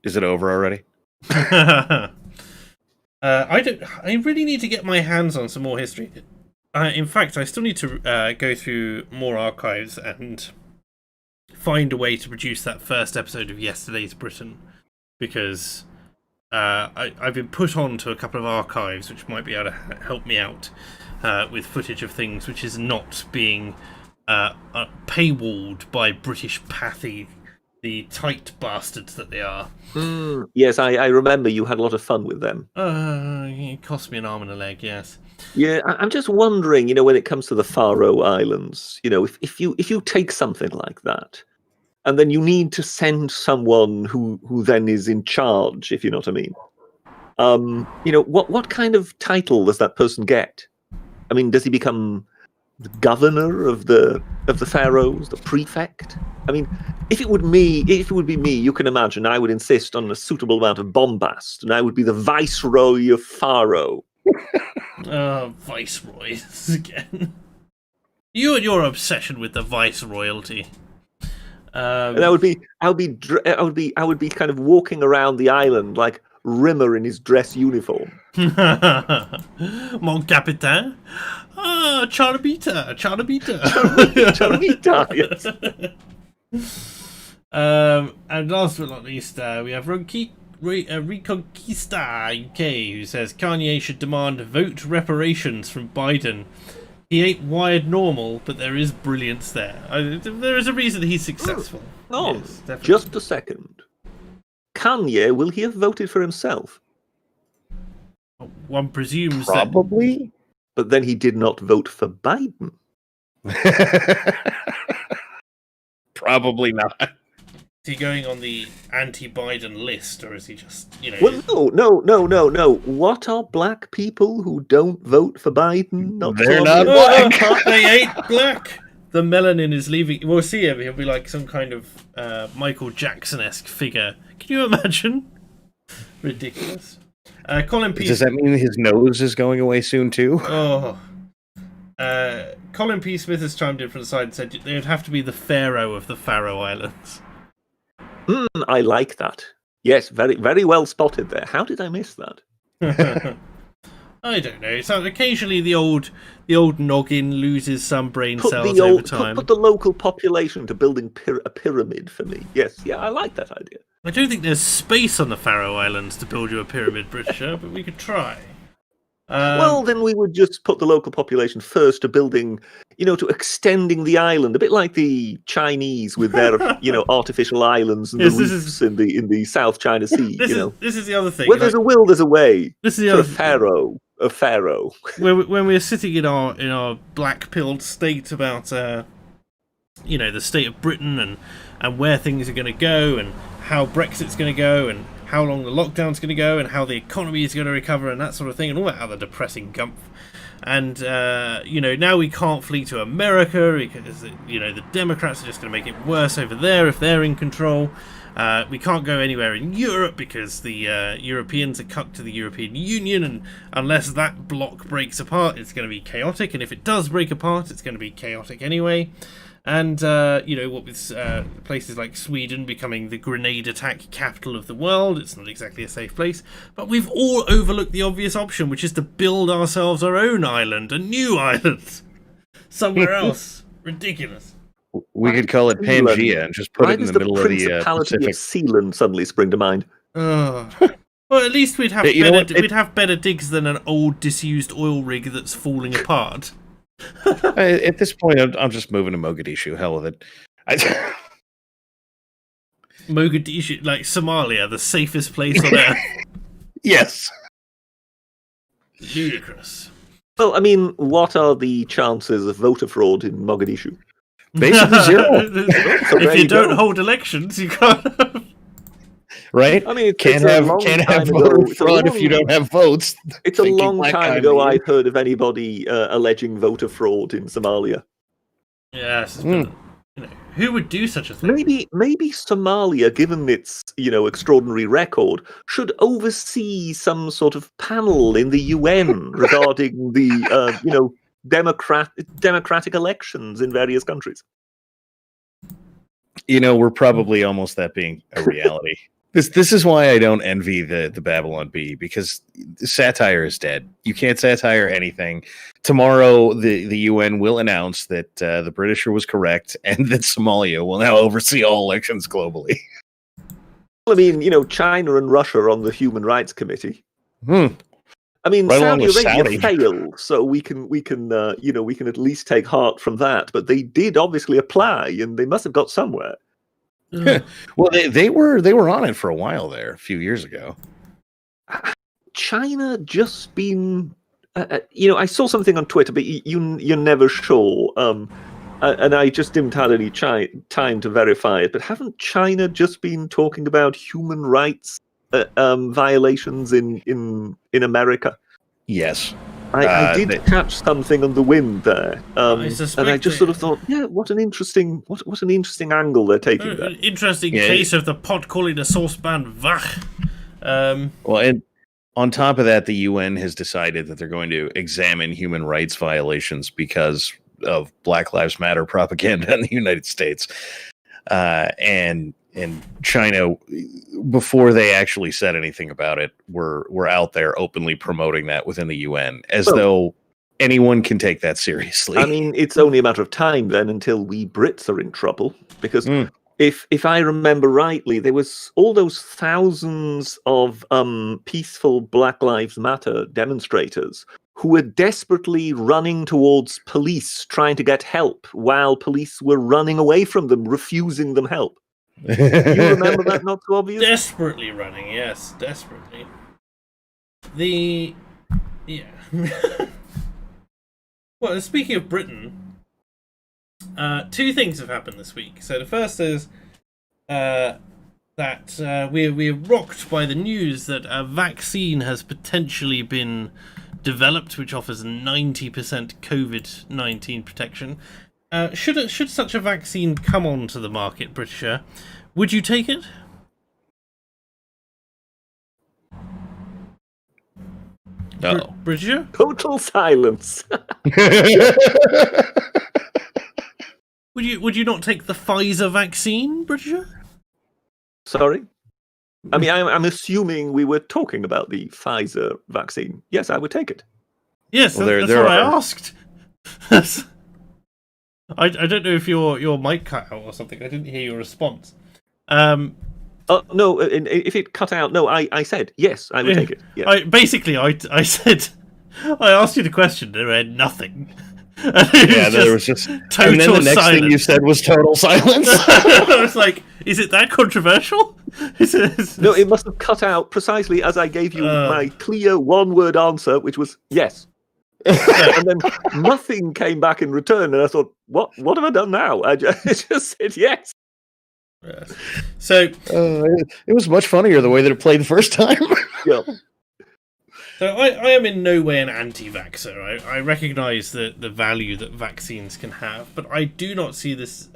Is it over already? I really need to get my hands on some more history. In fact, I still need to go through more archives and find a way to produce that first episode of Yesterday's Britain, because I've been put on to a couple of archives which might be able to help me out with footage of things which is not being paywalled by British Pathy, the tight bastards that they are. Yes, I remember you had a lot of fun with them. It cost me an arm and a leg, yes. Yeah, I'm just wondering, when it comes to the Faroe Islands, if you take something like that, and then you need to send someone who then is in charge, if you know what I mean. What kind of title does that person get? I mean, does he become the governor of the Faroes, the prefect? I mean, if it would be me, you can imagine I would insist on a suitable amount of bombast, and I would be the viceroy of Faro. Viceroys again. You and your obsession with the vice royalty. And I would be kind of walking around the island like, Rimmer in his dress uniform. Mon capitaine. Ah, Charabita. Charmita, yes. And last but not least, we have Reconquista UK, who says Kanye should demand vote reparations from Biden. He ain't wired normal, but there is brilliance there. There is a reason he's successful. Oh, Yes, definitely. just a second. Kanye, will he have voted for himself? One presumes Probably. But then he did not vote for Biden. Probably not. that is he going on the anti-Biden list, or is he just, Well, no. What are black people who don't vote for Biden? They're not Oh, black. they ain't black. The melanin is leaving. We'll see him. He'll be like some kind of Michael Jackson-esque figure. Can you imagine? Ridiculous. Colin P. Does that mean his nose is going away soon too? Oh. Colin P. Smith has chimed in from the side and said they would have to be the Pharaoh of the Faroe Islands. I like that. Yes, very, very well spotted there. How did I miss that? I don't know. So occasionally the old noggin loses some brain cells over time. Put the local population to building a pyramid for me. Yes, yeah, I like that idea. I don't think there's space on the Faroe Islands to build you a pyramid, Britisher, but we could try. Well, then we would just put the local population first to building, to extending the island, a bit like the Chinese with their, artificial islands and Yes, the reefs in the South China Sea. This is the other thing. Where there's a will, there's a way. This is the For other a pharaoh. When we're sitting in our black-pilled state about the state of Britain and where things are going to go and how Brexit's going to go and how long the lockdown's going to go and how the economy is going to recover and that sort of thing and all that other depressing gumph. And now we can't flee to America because the Democrats are just going to make it worse over there if they're in control. We can't go anywhere in Europe because the Europeans are cut to the European Union, and unless that bloc breaks apart, it's going to be chaotic. And if it does break apart, it's going to be chaotic anyway. And what with places like Sweden becoming the grenade attack capital of the world, it's not exactly a safe place. But we've all overlooked the obvious option, which is to build ourselves our own island, a new island, somewhere else. Ridiculous. We could call it Pangea and just put it in the middle of the Principality Pacific. of Sealand suddenly spring to mind. Well, at least we'd have we'd have better digs than an old disused oil rig that's falling apart. At this point, I'm just moving to Mogadishu. Hell with it. Mogadishu, like Somalia, the safest place on earth. Yes. Ludicrous. Well, I mean, what are the chances of voter fraud in Mogadishu? Basically zero. If you don't hold elections, you can't. Right? I mean, can't have voter fraud if you don't have votes. It's a long time ago I've heard of anybody alleging voter fraud in Somalia. Yes. Who would do such a thing? Maybe Somalia, given its extraordinary record, should oversee some sort of panel in the UN regarding the democratic elections in various countries. We're probably almost that being a reality. This is why I don't envy the Babylon Bee, because satire is dead. You can't satire anything. Tomorrow, the UN will announce that the Britisher was correct and that Somalia will now oversee all elections globally. Well, I mean, China and Russia are on the Human Rights Committee. I mean, right Saudi Arabia failed, so we can at least take heart from that. But they did obviously apply, and they must have got somewhere. Well, they were on it for a while there, a few years ago. China just been, I saw something on Twitter, but you're never sure. And I just didn't have any time to verify it. But haven't China just been talking about human rights violations in America? Yes. I did catch something on the wind there, and I just sort of thought, what an interesting angle they're taking there. Interesting case of the pot calling the saucepan vach. Well, and on top of that, the UN has decided that they're going to examine human rights violations because of Black Lives Matter propaganda in the United States. And and China, before they actually said anything about it, were out there openly promoting that within the UN, as though anyone can take that seriously. I mean, it's only a matter of time then until we Brits are in trouble, because if I remember rightly, there was all those thousands of peaceful Black Lives Matter demonstrators who were desperately running towards police, trying to get help, while police were running away from them, refusing them help. You remember that? Not so obvious. Desperately running, yes, desperately. Well, speaking of Britain, two things have happened this week. So the first is that we're rocked by the news that a vaccine has potentially been developed, which offers 90% COVID-19 protection. Should such a vaccine come onto the market, Britisher, would you take it? No. Britisher? Total silence. Would you not take the Pfizer vaccine, Britisher? Sorry? I mean, I'm assuming we were talking about the Pfizer vaccine. Yes, I would take it. Yes, Well, that's there what I are- asked. I don't know if your mic cut out or something. I didn't hear your response. No, if it cut out, no, I said, yes, I would take it. Yes. I said, I asked you the question, and read nothing. Yeah, there was just total and then the next thing you silence. said was total silence. I was like, is it that controversial? No, it must have cut out precisely as I gave you my clear one-word answer, which was yes. And then nothing came back in return, and I thought, what have I done now? I just said yes. Yes. So it was much funnier the way that it played the first time. Yeah. So I am in no way an anti-vaxxer. I recognise the value that vaccines can have, but I do not see this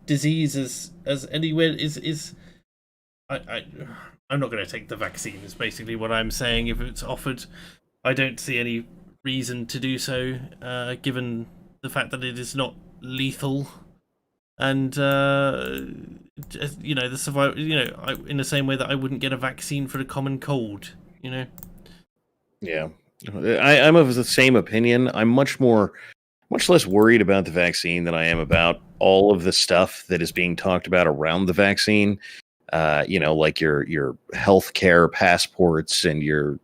disease as anywhere is. I'm not going to take the vaccine. Is basically what I'm saying. If it's offered, I don't see any reason to do so, given the fact that it is not lethal, and the survival. In the same way that I wouldn't get a vaccine for the common cold. Yeah, I'm of the same opinion. I'm much less worried about the vaccine than I am about all of the stuff that is being talked about around the vaccine. Like your healthcare passports and your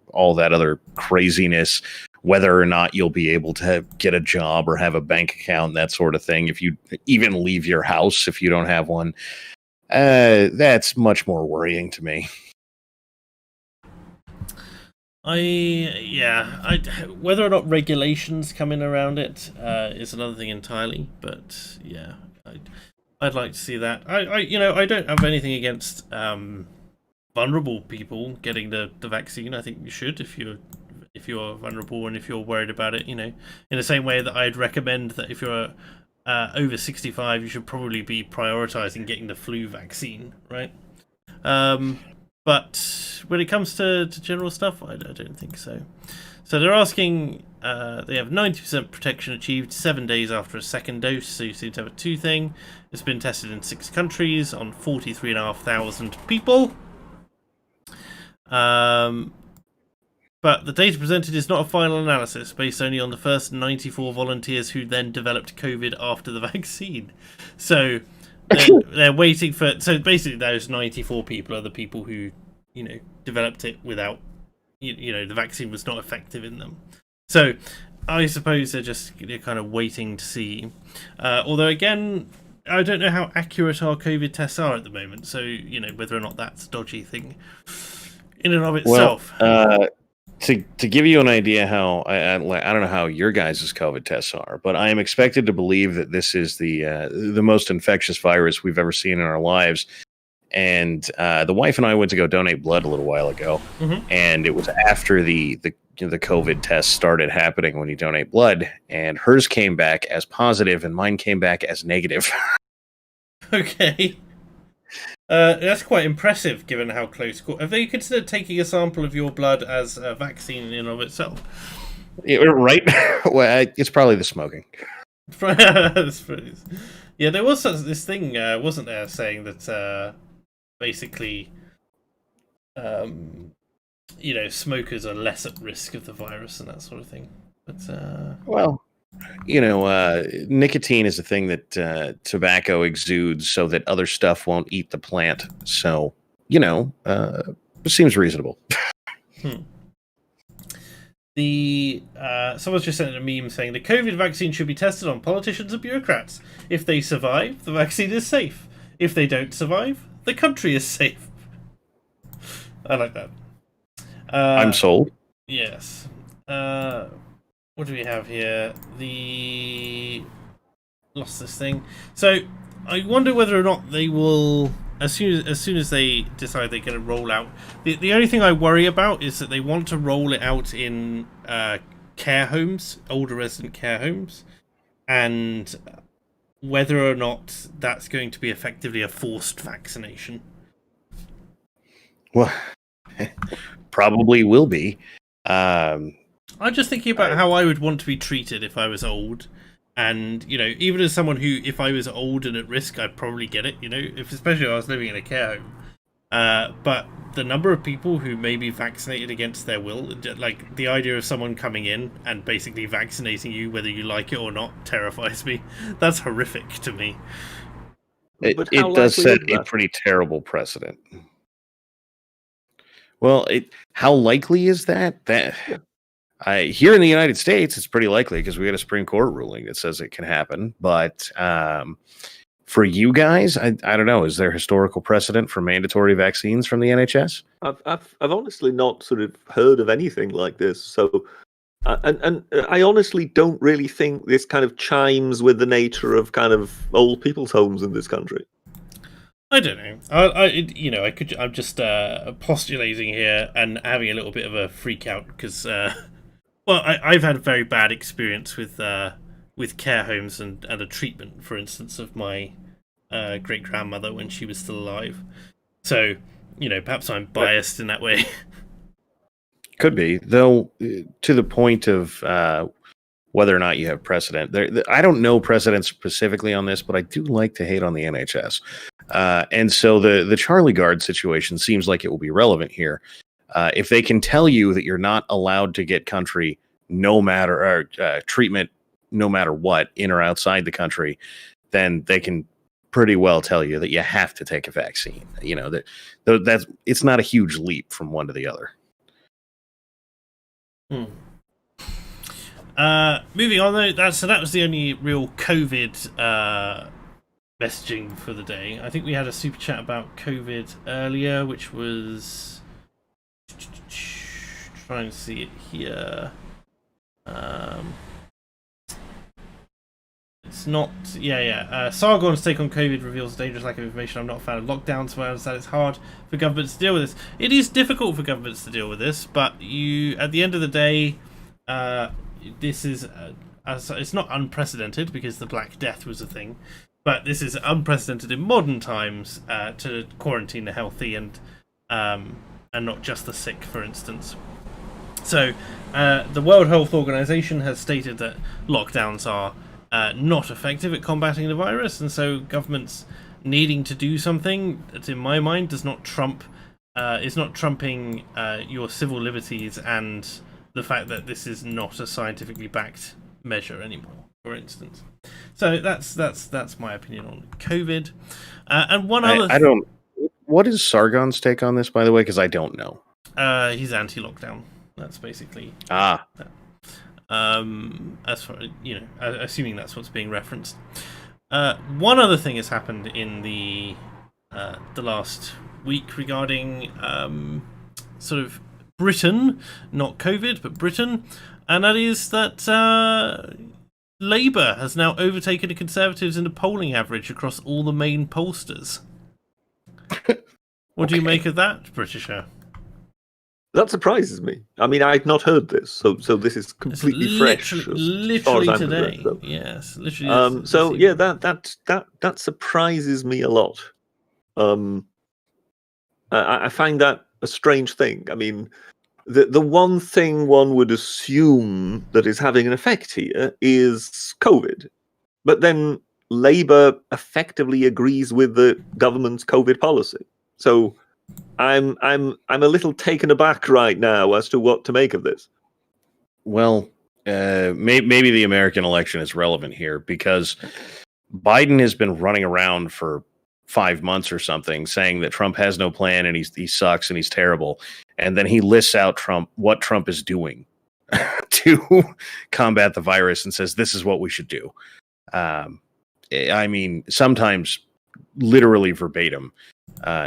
all that other craziness, whether or not you'll be able to get a job or have a bank account, that sort of thing. If you even leave your house, if you don't have one, that's much more worrying to me. Whether or not regulations come in around it is another thing entirely. But yeah, I'd like to see that. I don't have anything against vulnerable people getting the vaccine. I think you should if you're vulnerable and if you're worried about it. In the same way that I'd recommend that if you're over 65, you should probably be prioritizing getting the flu vaccine, right? But when it comes to general stuff, I don't think so. So they're asking, they have 90% protection achieved 7 days after a second dose, so you seem to have a two thing. It's been tested in 6 countries on 43,500 people. But the data presented is not a final analysis, based only on the first 94 volunteers who then developed COVID after the vaccine. So they're waiting for. So basically, those 94 people are the people who, developed it without, the vaccine was not effective in them. So I suppose they're just kind of waiting to see. Although again, I don't know how accurate our COVID tests are at the moment. So whether or not that's a dodgy thing in and of itself. Well, to give you an idea how I don't know how your guys' COVID tests are, but I am expected to believe that this is the most infectious virus we've ever seen in our lives. And the wife and I went to go donate blood a little while ago, and it was after the COVID tests started happening when you donate blood, and hers came back as positive, and mine came back as negative. Okay. That's quite impressive, given how close. Have they considered taking a sample of your blood as a vaccine in and of itself? Right? Well, it's probably the smoking. Yeah, there was this thing, wasn't there, saying that basically, um, smokers are less at risk of the virus and that sort of thing. But Well, nicotine is a thing that tobacco exudes so that other stuff won't eat the plant. So, it seems reasonable. hmm. Someone's just sent a meme saying the COVID vaccine should be tested on politicians and bureaucrats. If they survive, the vaccine is safe. If they don't survive, the country is safe. I like that. I'm sold. Yes. What do we have here? Lost this thing. So I wonder whether or not they will, as soon as they decide they're going to roll out. The only thing I worry about is that they want to roll it out in care homes, older resident care homes, and whether or not that's going to be effectively a forced vaccination. Well, probably will be. I'm just thinking about how I would want to be treated if I was old. And, even as someone who, if I was old and at risk, I'd probably get it, especially if I was living in a care home. But the number of people who may be vaccinated against their will, like the idea of someone coming in and basically vaccinating you, whether you like it or not, terrifies me. That's horrific to me. It does set a pretty terrible precedent. Well, how likely is that? Here in the United States, it's pretty likely because we got a Supreme Court ruling that says it can happen. But for you guys, I don't know. Is there historical precedent for mandatory vaccines from the NHS? I've honestly not sort of heard of anything like this. So, and I honestly don't really think this kind of chimes with the nature of kind of old people's homes in this country. I don't know. I'm just postulating here and having a little bit of a freak out because, I've had a very bad experience with care homes and a treatment, for instance, of my great grandmother when she was still alive. So, perhaps I'm biased in that way. Could be, though. To the point of whether or not you have precedent, I don't know precedent specifically on this, but I do like to hate on the NHS. And so the Charlie Guard situation seems like it will be relevant here. If they can tell you that you're not allowed to get country treatment no matter what, in or outside the country, then they can pretty well tell you that you have to take a vaccine. That's it's not a huge leap from one to the other. Moving on though, that was the only real COVID messaging for the day. I think we had a super chat about COVID earlier, which was trying to see it here. It's not. Sargon's take on COVID reveals a dangerous lack of information. I'm not a fan of lockdowns, so I understand it's hard for governments to deal with this. It is difficult for governments to deal with this, but at the end of the day, this is it's not unprecedented because the Black Death was a thing, but this is unprecedented in modern times to quarantine the healthy and not just the sick, for instance. So, the World Health Organization has stated that lockdowns are not effective at combating the virus, and so governments needing to do something that, in my mind, is not trumping your civil liberties and the fact that this is not a scientifically backed measure anymore, for instance. So that's my opinion on COVID. And one other. I don't. What is Sargon's take on this, by the way? Because I don't know. He's anti-lockdown. That's basically. As far assuming that's what's being referenced. One other thing has happened in the last week regarding sort of Britain, not COVID, but Britain, and that is that Labour has now overtaken the Conservatives in the polling average across all the main pollsters. What do you make of that, Britisher? That surprises me. I mean, I'd not heard this, so this is completely fresh. Literally today. Yes, literally. So yeah, that surprises me a lot. I find that a strange thing. I mean, the one thing one would assume that is having an effect here is COVID. but then Labour effectively agrees with the government's COVID policy. So I'm a little taken aback right now as to what to make of this. Well, maybe the American election is relevant here because Biden has been running around for 5 months or something saying that Trump has no plan and he sucks and he's terrible. And then he lists out what Trump is doing to combat the virus and says, this is what we should do. I mean, sometimes literally verbatim,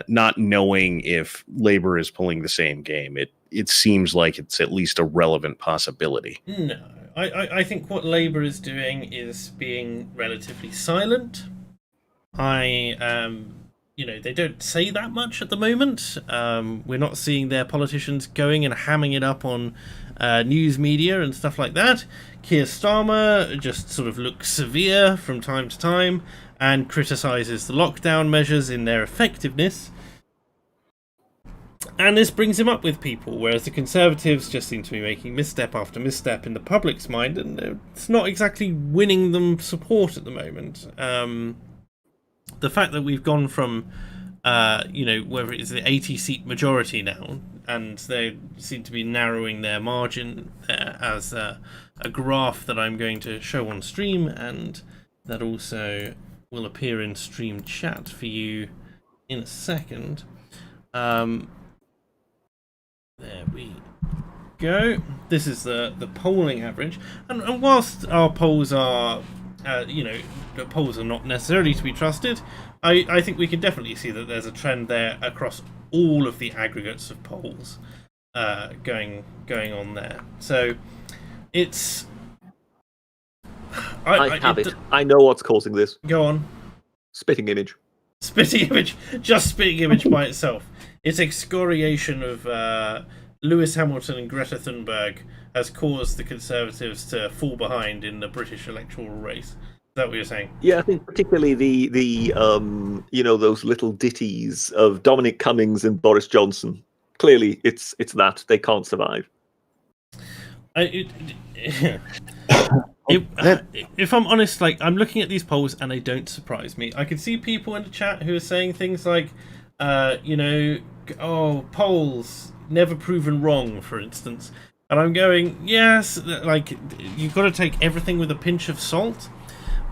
not knowing if Labor is pulling the same game. It seems like it's at least a relevant possibility. No, I think what Labour is doing is being relatively silent. They don't say that much at the moment. We're not seeing their politicians going and hamming it up on news media and stuff like that. Keir Starmer just sort of looks severe from time to time and criticises the lockdown measures in their effectiveness. And this brings him up with people, whereas the Conservatives just seem to be making misstep after misstep in the public's mind, and it's not exactly winning them support at the moment. The fact that we've gone from, whether it's the 80-seat majority now, and they seem to be narrowing their margin as a graph that I'm going to show on stream, and that also will appear in stream chat for you in a second. There we go. This is the polling average, and whilst our polls are, the polls are not necessarily to be trusted, I think we can definitely see that there's a trend there across all of the aggregates of polls going on there. So it's. I have it. I know what's causing this. Go on. Spitting image. Spitting image. Just spitting image by itself. Its excoriation of Lewis Hamilton and Greta Thunberg has caused the Conservatives to fall behind in the British electoral race. Is that what you're saying? Yeah, I think particularly the those little ditties of Dominic Cummings and Boris Johnson. Clearly, it's that they can't survive. If I'm honest, like, I'm looking at these polls and they don't surprise me. I can see people in the chat who are saying things like, polls never proven wrong, for instance. And I'm going, yes, like, you've got to take everything with a pinch of salt.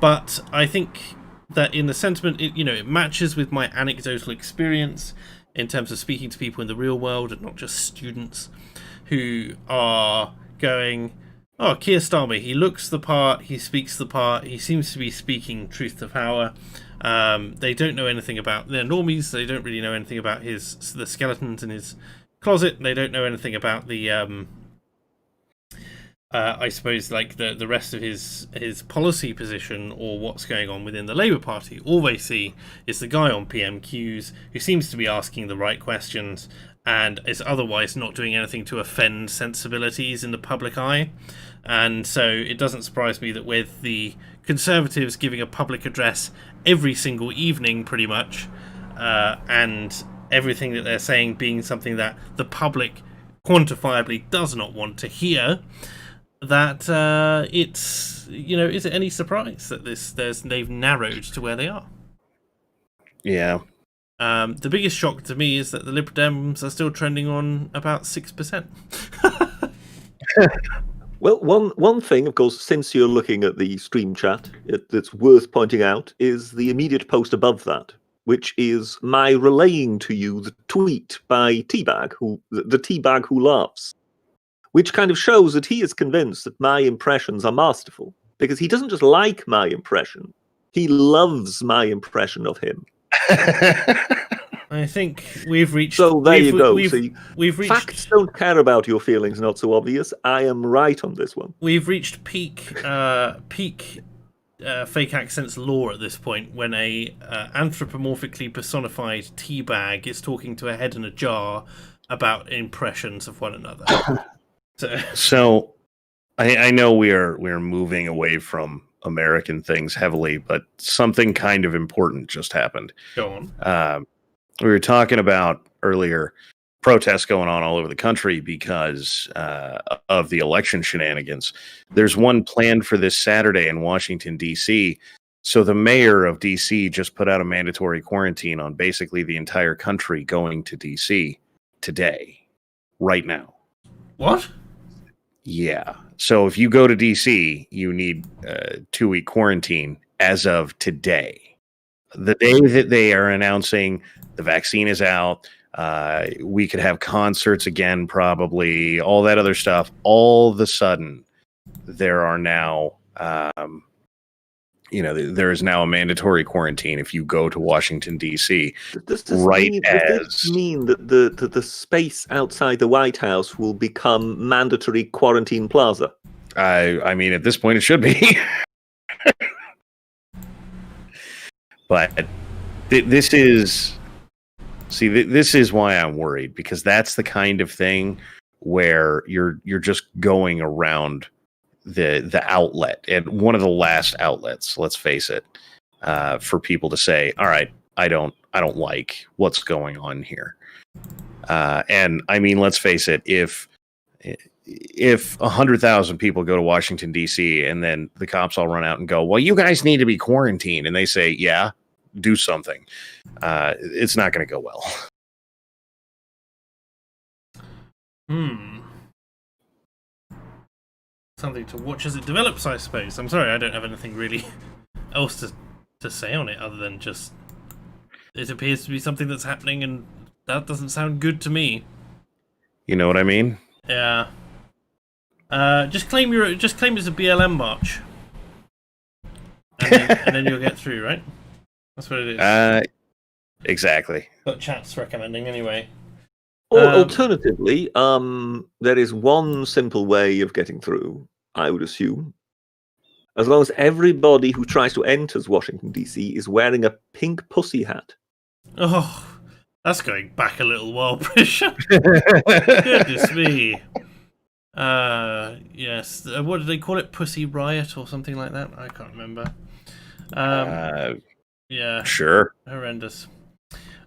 But I think that in the sentiment, it matches with my anecdotal experience in terms of speaking to people in the real world and not just students who are going, oh, Keir Starmer, he looks the part, he speaks the part, he seems to be speaking truth to power. They don't know anything about their normies. They don't really know anything about the skeletons in his closet. They don't know anything about the, I suppose, like the rest of his policy position or what's going on within the Labour Party. All they see is the guy on PMQs who seems to be asking the right questions and is otherwise not doing anything to offend sensibilities in the public eye. And so it doesn't surprise me that with the Conservatives giving a public address every single evening pretty much, and everything that they're saying being something that the public quantifiably does not want to hear, that it's, is it any surprise that they've narrowed to where they are? Yeah. The biggest shock to me is that the Lib Dems are still trending on about 6%. Well, one thing, of course, since you're looking at the stream chat, that's worth pointing out is the immediate post above that, which is my relaying to you the tweet by Teabag, the Teabag who laughs, which kind of shows that he is convinced that my impressions are masterful, because he doesn't just like my impression, he loves my impression of him. I think we've reached. So there you go. So we've reached. Facts don't care about your feelings, not so obvious. I am right on this one. We've reached peak fake accents lore at this point, when a anthropomorphically personified teabag is talking to a head in a jar about impressions of one another. So I know we're moving away from American things heavily, but something kind of important just happened. Go on. We were talking about earlier protests going on all over the country because of the election shenanigans. There's one planned for this Saturday in Washington, D.C. So the mayor of D.C. just put out a mandatory quarantine on basically the entire country going to D.C. today, right now. What? Yeah. So if you go to DC, you need a 2-week quarantine as of today. The day that they are announcing the vaccine is out, we could have concerts again, probably, all that other stuff. All of a sudden, there are now, there is now a mandatory quarantine if you go to Washington, D.C. Does this mean that the space outside the White House will become mandatory quarantine plaza? I mean, at this point, it should be. But this is why I'm worried, because that's the kind of thing where you're just going around the outlet, and one of the last outlets, let's face it, for people to say, all right, I don't like what's going on here. And I mean, let's face it, if 100,000 people go to Washington, D.C., and then the cops all run out and go, well, you guys need to be quarantined, and they say, yeah, do something, it's not going to go well. Something to watch as it develops, I suppose. I'm sorry, I don't have anything really else to say on it other than just it appears to be something that's happening, and that doesn't sound good to me. You know what I mean? Yeah. Just claim it's a BLM march, and then you'll get through, right? That's what it is. Exactly. Got chat's recommending anyway. Or alternatively, there is one simple way of getting through, I would assume. As long as everybody who tries to enter Washington, D.C. is wearing a pink pussy hat. Oh, that's going back a little while, Prisha. Goodness me. Yes. What did they call it? Pussy Riot or something like that? I can't remember. Yeah. Sure. Horrendous.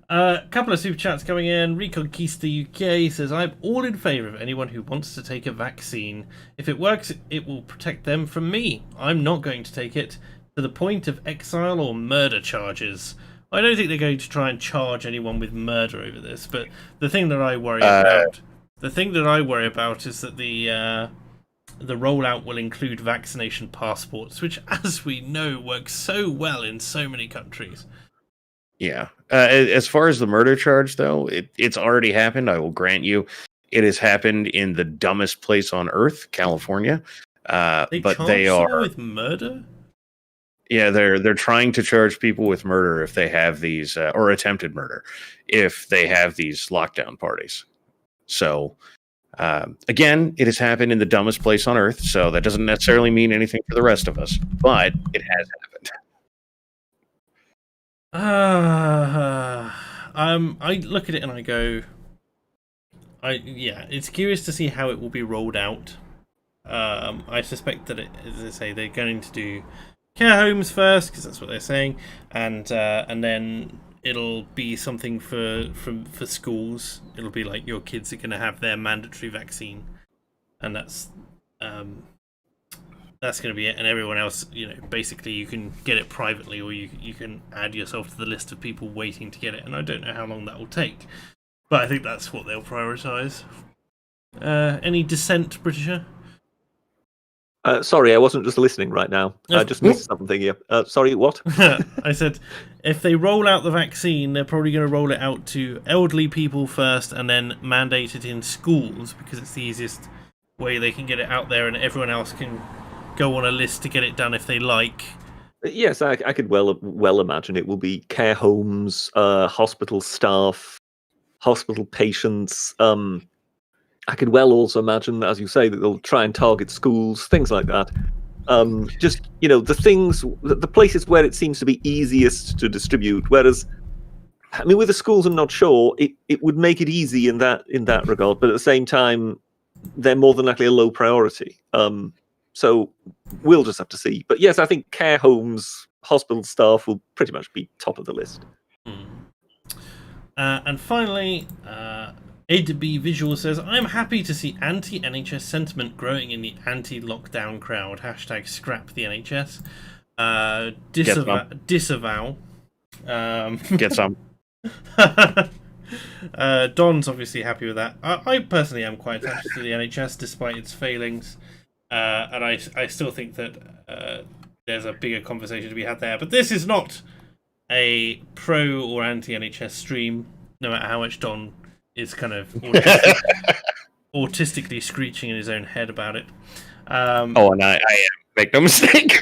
A couple of super chats coming in. Reconquista UK says, I'm all in favour of anyone who wants to take a vaccine. If it works, it will protect them from me. I'm not going to take it, to the point of exile or murder charges. I don't think they're going to try and charge anyone with murder over this, but the thing that I worry about is that the rollout will include vaccination passports, which, as we know, works so well in so many countries. Yeah. As far as the murder charge, though, it's already happened. I will grant you, it has happened in the dumbest place on earth, California. But they are with murder. Yeah, they're trying to charge people with murder if they have these, or attempted murder, if they have these lockdown parties. So, again, it has happened in the dumbest place on earth. So that doesn't necessarily mean anything for the rest of us, but it has happened. I look at it and I go, it's curious to see how it will be rolled out. I suspect that as I say, they're going to do care homes first, because that's what they're saying, and then it'll be something for schools. It'll be like your kids are going to have their mandatory vaccine, and that's going to be it. And everyone else, basically you can get it privately, or you can add yourself to the list of people waiting to get it. And I don't know how long that will take, but I think that's what they'll prioritise. Any dissent, Britisher? Sorry, I wasn't just listening right now. I just missed something here. Sorry, what? I said, if they roll out the vaccine, they're probably going to roll it out to elderly people first, and then mandate it in schools, because it's the easiest way they can get it out there, and everyone else can go on a list to get it done if they like. Yes, I could well imagine it will be care homes, hospital staff, hospital patients. I could well also imagine, as you say, that they'll try and target schools, things like that. Just, the places where it seems to be easiest to distribute. Whereas, I mean, with the schools, I'm not sure it would make it easy in that regard. But at the same time, they're more than likely a low priority. So we'll just have to see. But yes, I think care homes, hospital staff will pretty much be top of the list. And finally, Ed B Visual says, I'm happy to see anti-NHS sentiment growing in the anti-lockdown crowd. Hashtag scrap the NHS. Disavow. Get some. Don's obviously happy with that. I personally am quite attached to the NHS despite its failings. And I still think that there's a bigger conversation to be had there. But this is not a pro or anti-NHS stream, no matter how much Don is kind of autistically screeching in his own head about it. And I make no mistake.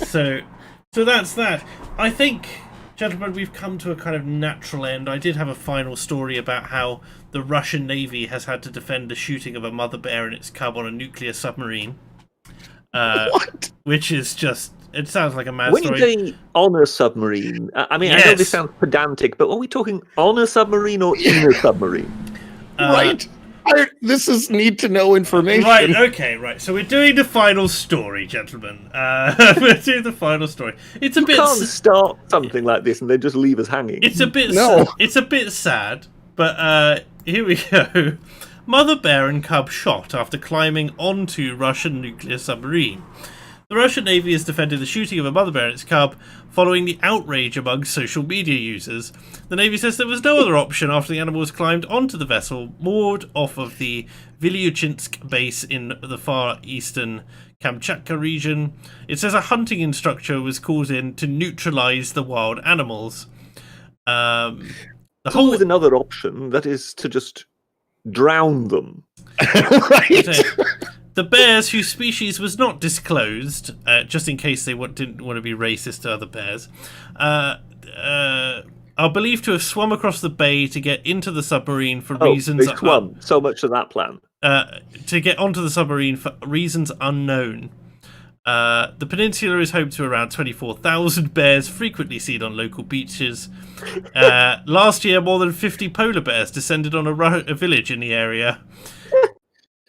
so that's that. I think, gentlemen, we've come to a kind of natural end. I did have a final story about how the Russian Navy has had to defend the shooting of a mother bear and its cub on a nuclear submarine. What? Which is just... It sounds like a mad When story. you say on a submarine, I mean, I know this sounds pedantic, but are we talking on a submarine or in a submarine? Right. This is need to know information. Right, okay, right. So we're doing the final story, gentlemen. We're doing the final story. It's a You bit... can't start something like this and then just leave us hanging. It's a bit... No. It's a bit sad, but here we go. Mother bear and cub shot after climbing onto Russian nuclear submarine. The Russian Navy has defended the shooting of a mother bear and its cub following the outrage among social media users. The Navy says there was no other option after the animals climbed onto the vessel moored off of the Vilyuchinsk base in the far eastern Kamchatka region. It says a hunting instructor was called in to neutralize the wild animals. There's always another option, that is to just drown them. Right. The bears, whose species was not disclosed, just in case they didn't want to be racist to other bears, are believed to have swum across the bay to get into the submarine for reasons... They swum. So much for that plan. To get onto the submarine for reasons unknown. The peninsula is home to around 24,000 bears frequently seen on local beaches. Last year, more than 50 polar bears descended on a village in the area.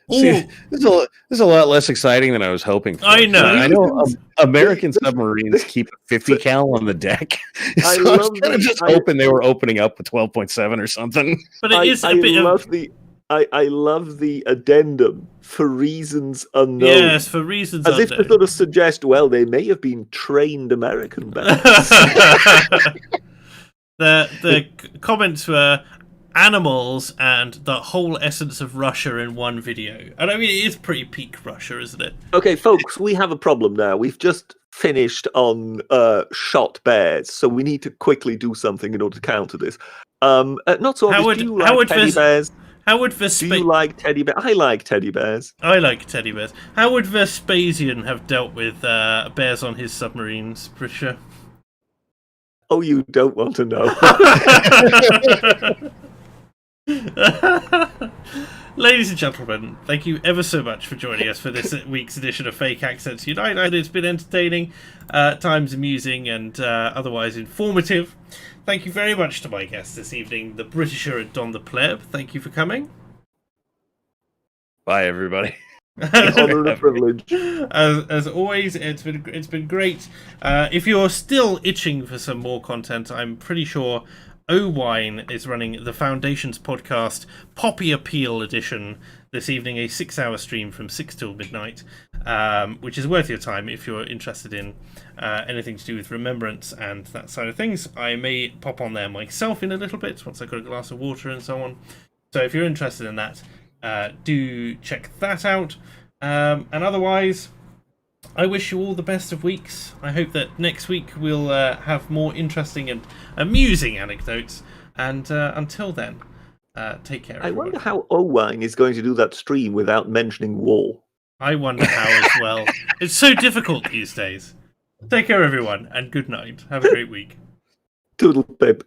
See, this is a lot less exciting than I was hoping for. I know. I know American submarines keep a 50 cal on the deck. So I was kind of just hoping they were opening up with 12.7 or something. But it is a bit I love the addendum for reasons unknown. Yes, for reasons As unknown. if to sort of suggest, well, they may have been trained American bears. The comments were animals and the whole essence of Russia in one video. And I mean, it is pretty peak Russia, isn't it? Okay, folks, we have a problem now. We've just finished on shot bears, so we need to quickly do something in order to counter this. Not so obvious. Do you like teddy bears? How would Do you like teddy bears? I like teddy bears. I like teddy bears. How would Vespasian have dealt with bears on his submarines, Prisha? Oh, you don't want to know. Ladies and gentlemen, thank you ever so much for joining us for this week's edition of Fake Accents Unite. It's been entertaining, times amusing, and otherwise informative. Thank you very much to my guests this evening, the Britisher and Don the Pleb. Thank you for coming. Bye, everybody. Honor and privilege. As always, it's been great. If you're still itching for some more content, I'm pretty sure O-Wine is running the Foundations podcast Poppy Appeal edition this evening, a 6-hour stream from 6 till midnight, which is worth your time if you're interested in anything to do with Remembrance and that side of things. I may pop on there myself in a little bit once I've got a glass of water and so on. So if you're interested in that, do check that out. And otherwise, I wish you all the best of weeks. I hope that next week we'll have more interesting and amusing anecdotes. And until then, take care, everyone. I wonder how O-Wine is going to do that stream without mentioning war. I wonder how as well. It's so difficult these days. Take care, everyone, and good night. Have a great week. Toodle pip.